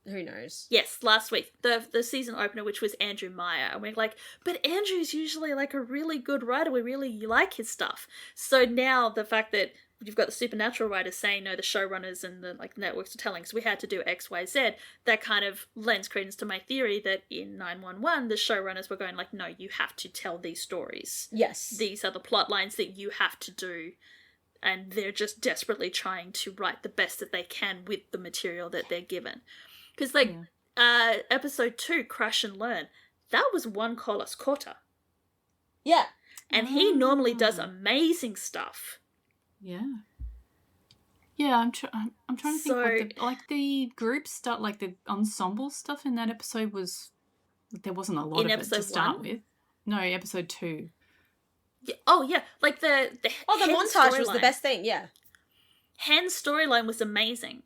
Who knows? Yes, last week, the season opener, which was Andrew Meyer, and we're like, but Andrew's usually like a really good writer. We really like his stuff. So now the fact that you've got the Supernatural writers saying no, the showrunners and the like networks are telling us we had to do X, Y, Z, that kind of lends credence to my theory that in 911 the showrunners were going like, no, you have to tell these stories. Yes. These are the plot lines that you have to do. And they're just desperately trying to write the best that they can with the material that they're given. Because, like, episode 2, Crash and Learn, that was Juan Carlos Corta. Yeah. And he normally does amazing stuff. Yeah. Yeah, I'm trying to think what the group stuff, like the ensemble stuff in that episode was, there wasn't a lot in of episode it to start 1? with. No, episode 2. Yeah. Oh, yeah. Like the montage was the best thing, yeah. Hen's storyline was amazing.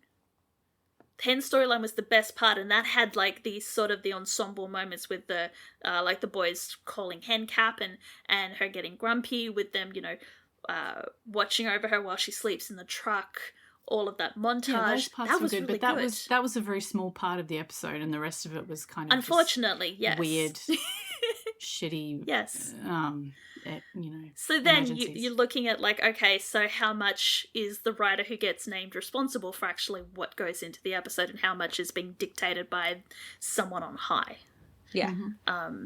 Hen's storyline was the best part, and that had like these sort of the ensemble moments with the like the boys calling Hen Cap and her getting grumpy with them, you know, watching over her while she sleeps in the truck. All of that montage. Yeah, those parts that were was good, really but good. that was a very small part of the episode, and the rest of it was kind of unfortunately, yes, weird, shitty. Yes. You know. So then emergencies. you're looking at like, okay, so how much is the writer who gets named responsible for actually what goes into the episode, and how much is being dictated by someone on high? Yeah. Mm-hmm.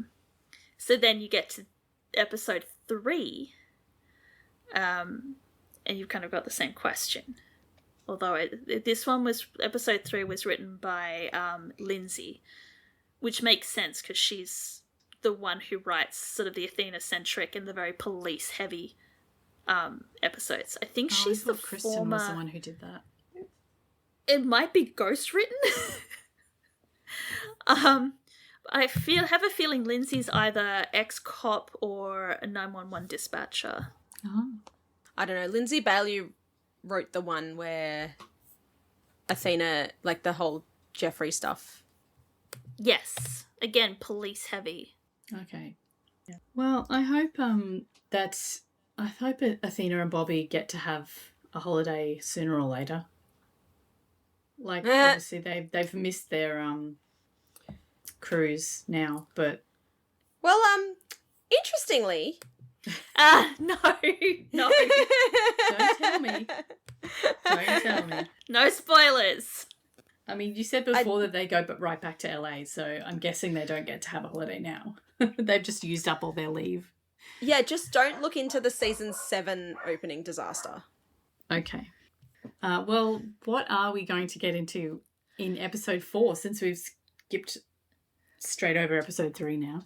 So then you get to episode 3, and you've kind of got the same question. Although episode 3 was written by Lindsay, which makes sense because she's the one who writes sort of the Athena-centric and the very police-heavy episoose. I think she's the Kristen former... was the one who did that. It might be ghost-written. I have a feeling Lindsay's either ex-cop or a 911 dispatcher. Oh. I don't know. Lindsay Bailey wrote the one where Athena, like the whole Jeffrey stuff. Yes. Again, police-heavy. Okay. Yeah. Well, I hope Athena and Bobby get to have a holiday sooner or later. Like obviously they've missed their cruise now, but well, interestingly, no. Don't tell me. Don't tell me. No spoilers. I mean, you said before that they go right back to LA, so I'm guessing they don't get to have a holiday now. They've just used up all their leave. Yeah, just don't look into the season 7 opening disaster. Okay. Well, what are we going to get into in episode 4, since we've skipped straight over episode 3 now?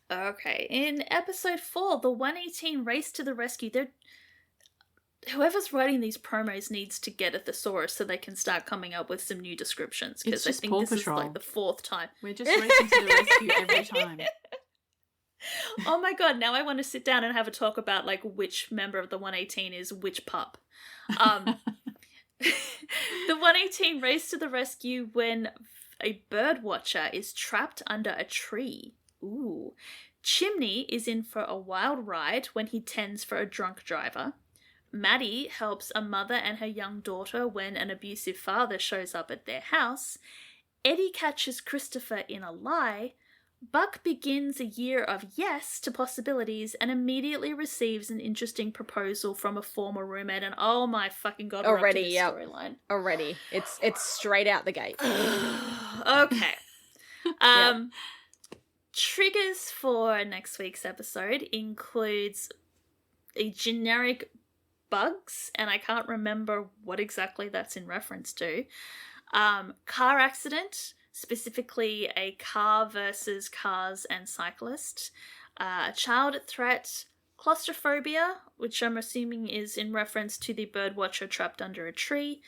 Okay, in episode 4, the 118 race to the rescue. Whoever's writing these promos needs to get a thesaurus so they can start coming up with some new descriptions, because I think Paw this Patrol. is like the 4th time. We're just racing to the rescue every time. Oh my god, now I want to sit down and have a talk about like which member of the 118 is which pup. The 118 race to the rescue when a bird watcher is trapped under a tree. Ooh. Chimney is in for a wild ride when he tends for a drunk driver. Maddie helps a mother and her young daughter when an abusive father shows up at their house. Eddie catches Christopher in a lie. Buck begins a year of yes to possibilities and immediately receives an interesting proposal from a former roommate. And oh my fucking god, we're already, up to this yeah, storyline. Already, it's straight out the gate. Okay. Triggers for next week's episode includes a generic bugs, and I can't remember what exactly that's in reference to. Car accident, specifically a car versus cars and cyclists. Child threat, claustrophobia, which I'm assuming is in reference to the birdwatcher trapped under a tree,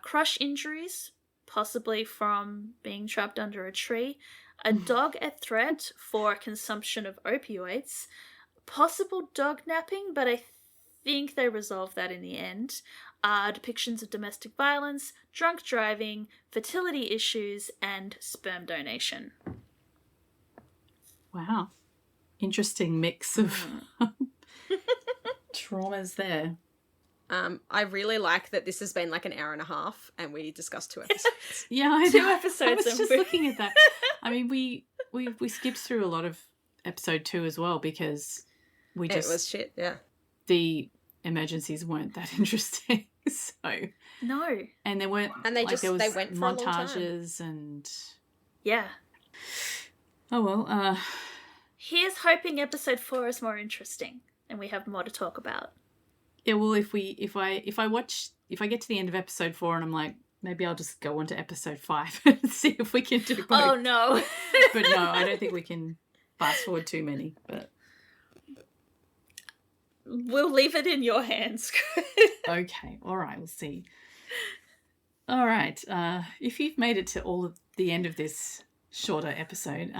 crush injuries, possibly from being trapped under a tree, a dog at threat for consumption of opioids, possible dog napping, but I think they resolved that in the end, depictions of domestic violence, drunk driving, fertility issues, and sperm donation. Wow. Interesting mix of traumas there. I really like that this has been like an hour and a half and we discussed 2 episodes. Yeah, I know. 2 episodes. I was just looking at that. I mean, we skipped through a lot of episode 2 as well because it was shit, yeah. The emergencies weren't that interesting. So no, and there weren't, and they there went for montages and yeah. Oh well. Here's hoping episode 4 is more interesting and we have more to talk about. Yeah, well, if I get to the end of episode 4 and I'm like, maybe I'll just go on to episode 5 and see if we can do both. Oh no! But no, I don't think we can fast forward too many. But we'll leave it in your hands. Okay, all right, we'll see. All right, if you've made it to all of the end of this shorter episode,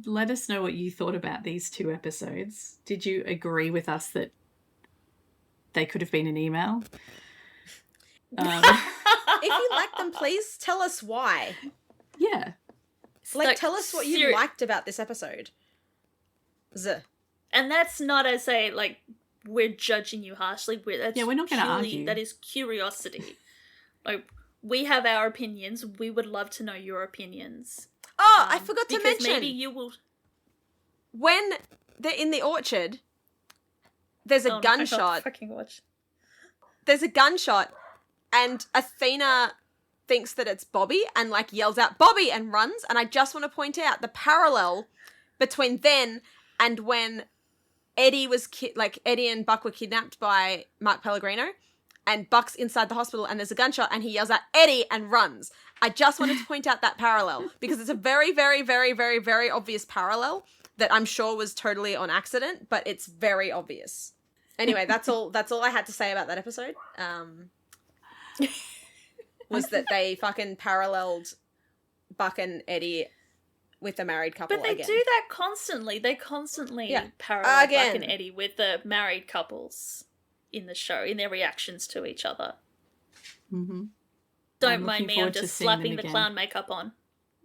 let us know what you thought about these 2 episodes. Did you agree with us that they could have been an email? If you like them, please tell us why. Yeah. Like, tell us what you liked about this episode. And that's not as a, like, we're judging you harshly. We're not going to argue. That is curiosity. Like, we have our opinions. We would love to know your opinions. Oh, I forgot to mention. Because maybe you will... When they're in the orchard, there's a gunshot. Fucking watch. There's a gunshot, and Athena thinks that it's Bobby and, like, yells out, Bobby, and runs. And I just want to point out the parallel between then and when Eddie and Buck were kidnapped by Mark Pellegrino, and Buck's inside the hospital and there's a gunshot and he yells out, Eddie, and runs. I just wanted to point out that parallel because it's a very, very, very, very, very obvious parallel that I'm sure was totally on accident, but it's very obvious. Anyway, that's all I had to say about that episode. Was that they fucking paralleled Buck and Eddie with the married couple again. But they do that constantly. They constantly parallel Buck and Eddie with the married couples in the show, in their reactions to each other. Mm-hmm. Don't mind me, I'm just slapping the clown makeup on.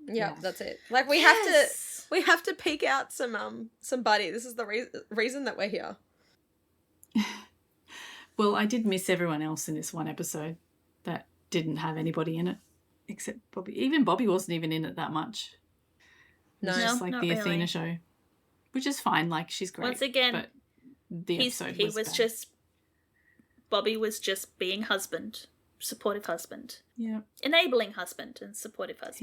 Yeah, that's it. Like, we have to peek out some buddy. This is the reason that we're here. Well, I did miss everyone else in this one episode that didn't have anybody in it, except Bobby. Even Bobby wasn't even in it that much. No, it's just like the really. Athena show, which is fine. Like, she's great. Once again, but the episode was Bobby was just being husband, supportive husband. Yeah. Enabling husband and supportive husband.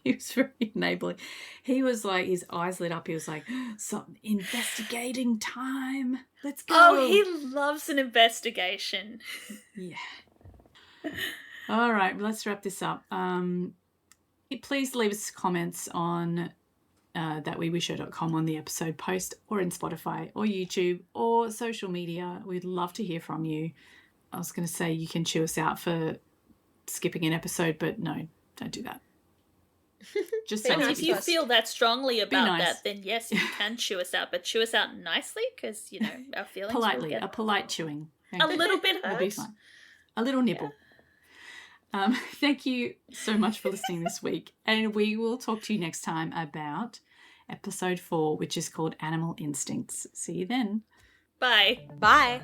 He was very enabling. He was like, his eyes lit up. He was like, some investigating time. Let's go. Oh, he loves an investigation. Yeah. All right, let's wrap this up. Please leave us comments on thatweewoo.com on the episode post, or in Spotify or YouTube or social media. We'd love to hear from you. I was going to say you can chew us out for skipping an episode, but no, don't do that. Just if you feel that strongly about that, then yes, you can chew us out, but chew us out nicely, because, you know, our feelings politely, a polite chewing. A little bit hurt. Will be fine. A little nibble. Yeah. Thank you so much for listening this week, and we will talk to you next time about episode 4, which is called Animal Instincts. See you then. Bye. Bye.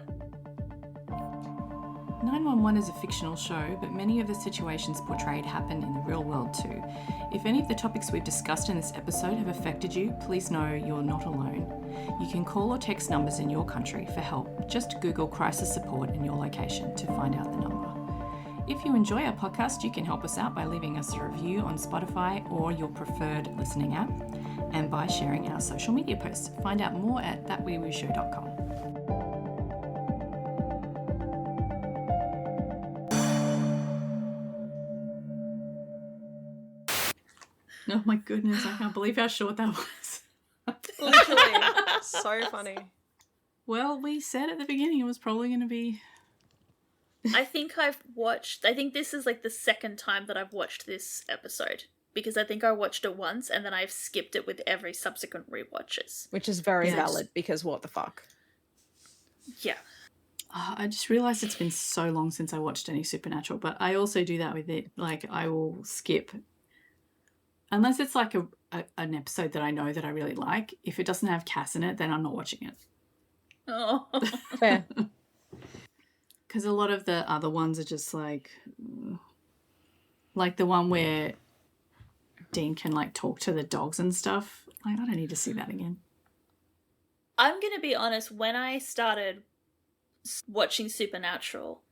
911 is a fictional show, but many of the situations portrayed happen in the real world too. If any of the topics we've discussed in this episode have affected you, please know you're not alone. You can call or text numbers in your country for help. Just Google crisis support in your location to find out the number. If you enjoy our podcast, you can help us out by leaving us a review on Spotify or your preferred listening app, and by sharing our social media posts. Find out more at thatweewooshow.com. Oh my goodness, I can't believe how short that was. Literally. So funny. Well, we said at the beginning it was probably going to be... I think this is like the second time that I've watched this episode. Because I think I watched it once and then I've skipped it with every subsequent rewatches. Which is very valid because what the fuck? Yeah. I just realised it's been so long since I watched any Supernatural, but I also do that with it. Like, I will skip. Unless it's like an episode that I know that I really like. If it doesn't have Cass in it, then I'm not watching it. Oh. Fair. Because a lot of the other ones are just like the one where Dean can like talk to the dogs and stuff. Like, I don't need to see that again. I'm going to be honest, when I started watching Supernatural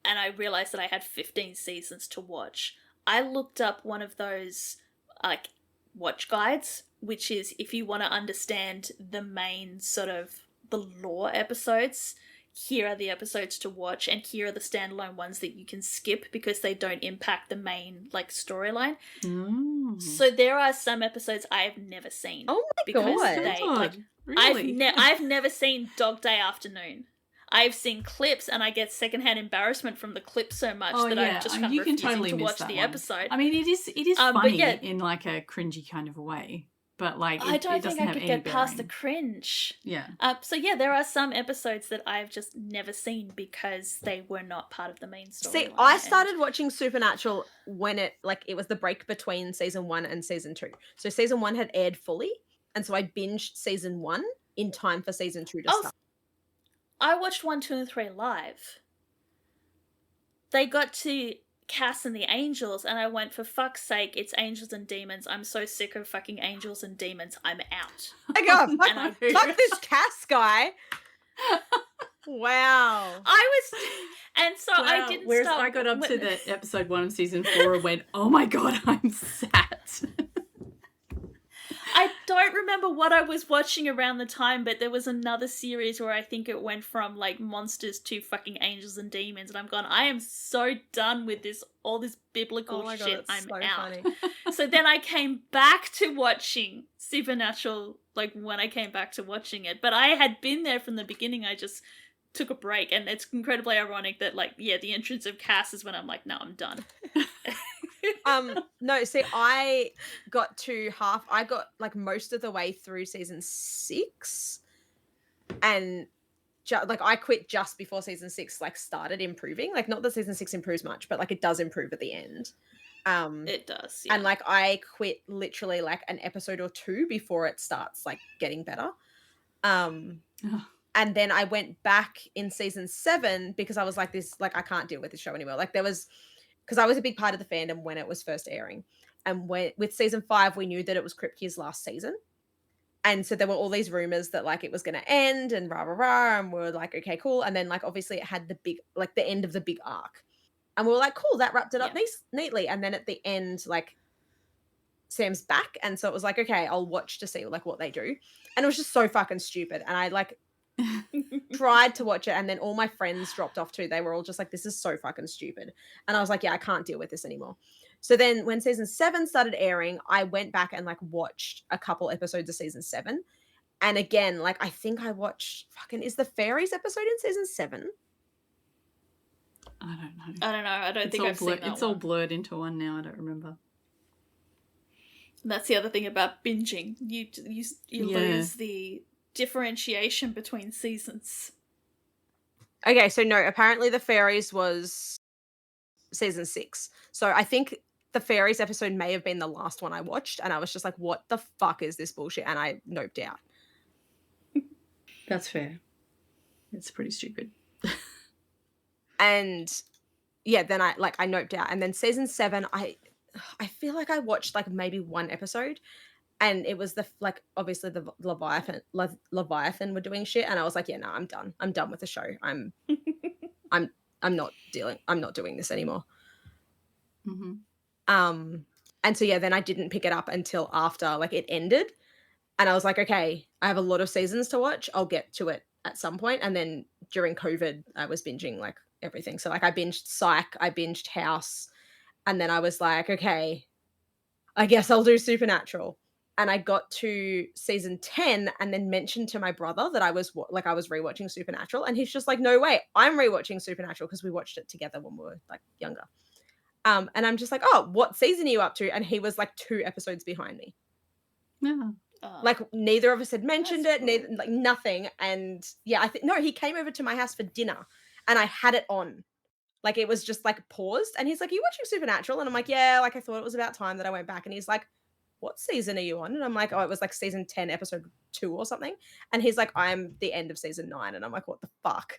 and I realized that I had 15 seasons to watch, I looked up one of those like watch guides, which is if you want to understand the main sort of the lore episodes, here are the episodes to watch and here are the standalone ones that you can skip because they don't impact the main like storyline. So there are some episodes I've never seen. Oh my god. Really? I've never seen Dog Day Afternoon. I've seen clips and I get secondhand embarrassment from the clips so much that I'm just kind of refusing to watch the episode. I mean, it is funny in like a cringy kind of a way. But like, I don't think I could get past the cringe. Yeah. So yeah, there are some episodes that I've just never seen because they were not part of the main story. See, I started watching Supernatural when it was the break between season 1 and season 2. So season 1 had aired fully, and so I binged season 1 in time for season 2 to start. I watched 1, 2, and 3 live. They got to Cass and the Angels, and I went, for fuck's sake, it's angels and demons. I'm so sick of fucking angels and demons. I'm out. I go, fuck this Cass guy. Wow. I didn't stop. I got up to the episode 1 of season 4 and went, oh my god, I'm sad. I don't remember what I was watching around the time, but there was another series where I think it went from like monsters to fucking angels and demons, and I'm gone, I am so done with all this biblical shit. I'm so out. Funny. So then I came back to watching Supernatural, like when I came back to watching it, but I had been there from the beginning. I just took a break, and it's incredibly ironic that the entrance of Cass is when I'm like, no, I'm done. No, see, I got like most of the way through season 6, and I quit just before season 6 like started improving. Like, not that season 6 improves much, but like it does improve at the end. It does, yeah. And like I quit literally like an episode or 2 before it starts like getting better. And then I went back in season 7 because I was like, I can't deal with this show anymore. Like, because I was a big part of the fandom when it was first airing. And with season 5, we knew that it was Kripke's last season. And so there were all these rumors that like it was going to end and rah, rah, rah. And we were like, okay, cool. And then like, obviously it had the end of the big arc. And we were like, cool, that wrapped it up neatly. And then at the end, like, Sam's back. And so it was like, okay, I'll watch to see like what they do. And it was just so fucking stupid. And I like tried to watch it, and then all my friends dropped off too. They were all just like, this is so fucking stupid. And I was like, yeah, I can't deal with this anymore. So then when season 7 started airing, I went back and like watched a couple episodes of season 7. And again, like, I think I watched is the fairies episode in season 7? I don't know. I don't think I've seen that. It's all blurred into one now. I don't remember. And that's the other thing about binging. You lose the differentiation between seasons. Okay, so no, apparently the fairies was season 6. So I think the fairies episode may have been the last one I watched, and I was just like, what the fuck is this bullshit? And I noped out. That's fair. It's pretty stupid. And yeah, then I noped out. And then season 7, I feel like I watched like maybe one episode, and it was obviously the Leviathan were doing shit, and I was like, yeah, no, I'm done. I'm done with the show. I'm not doing this anymore. Mm-hmm. And so yeah, then I didn't pick it up until after like it ended, and I was like, okay, I have a lot of seasons to watch. I'll get to it at some point. And then during COVID, I was binging like everything. So like I binged Psych, I binged House, and then I was like, okay, I guess I'll do Supernatural. and I got to season 10 and then mentioned to my brother that I was rewatching Supernatural, and he's just like, no way, I'm rewatching Supernatural, because we watched it together when we were like younger. And I'm just like, oh, what season are you up to? And he was like 2 episodes behind me. Yeah. Like neither of us had mentioned it, cool. neither, like nothing. And yeah, I think no, he came over to my house for dinner and I had it on. Like it was just like paused, and he's like, "Are you watching Supernatural?" And I'm like, "Yeah, like I thought it was about time that I went back." And he's like, "What season are you on?" And I'm like, "Oh, it was like season 10, episode 2 or something." And he's like, "I'm the end of season 9." And I'm like, "What the fuck?"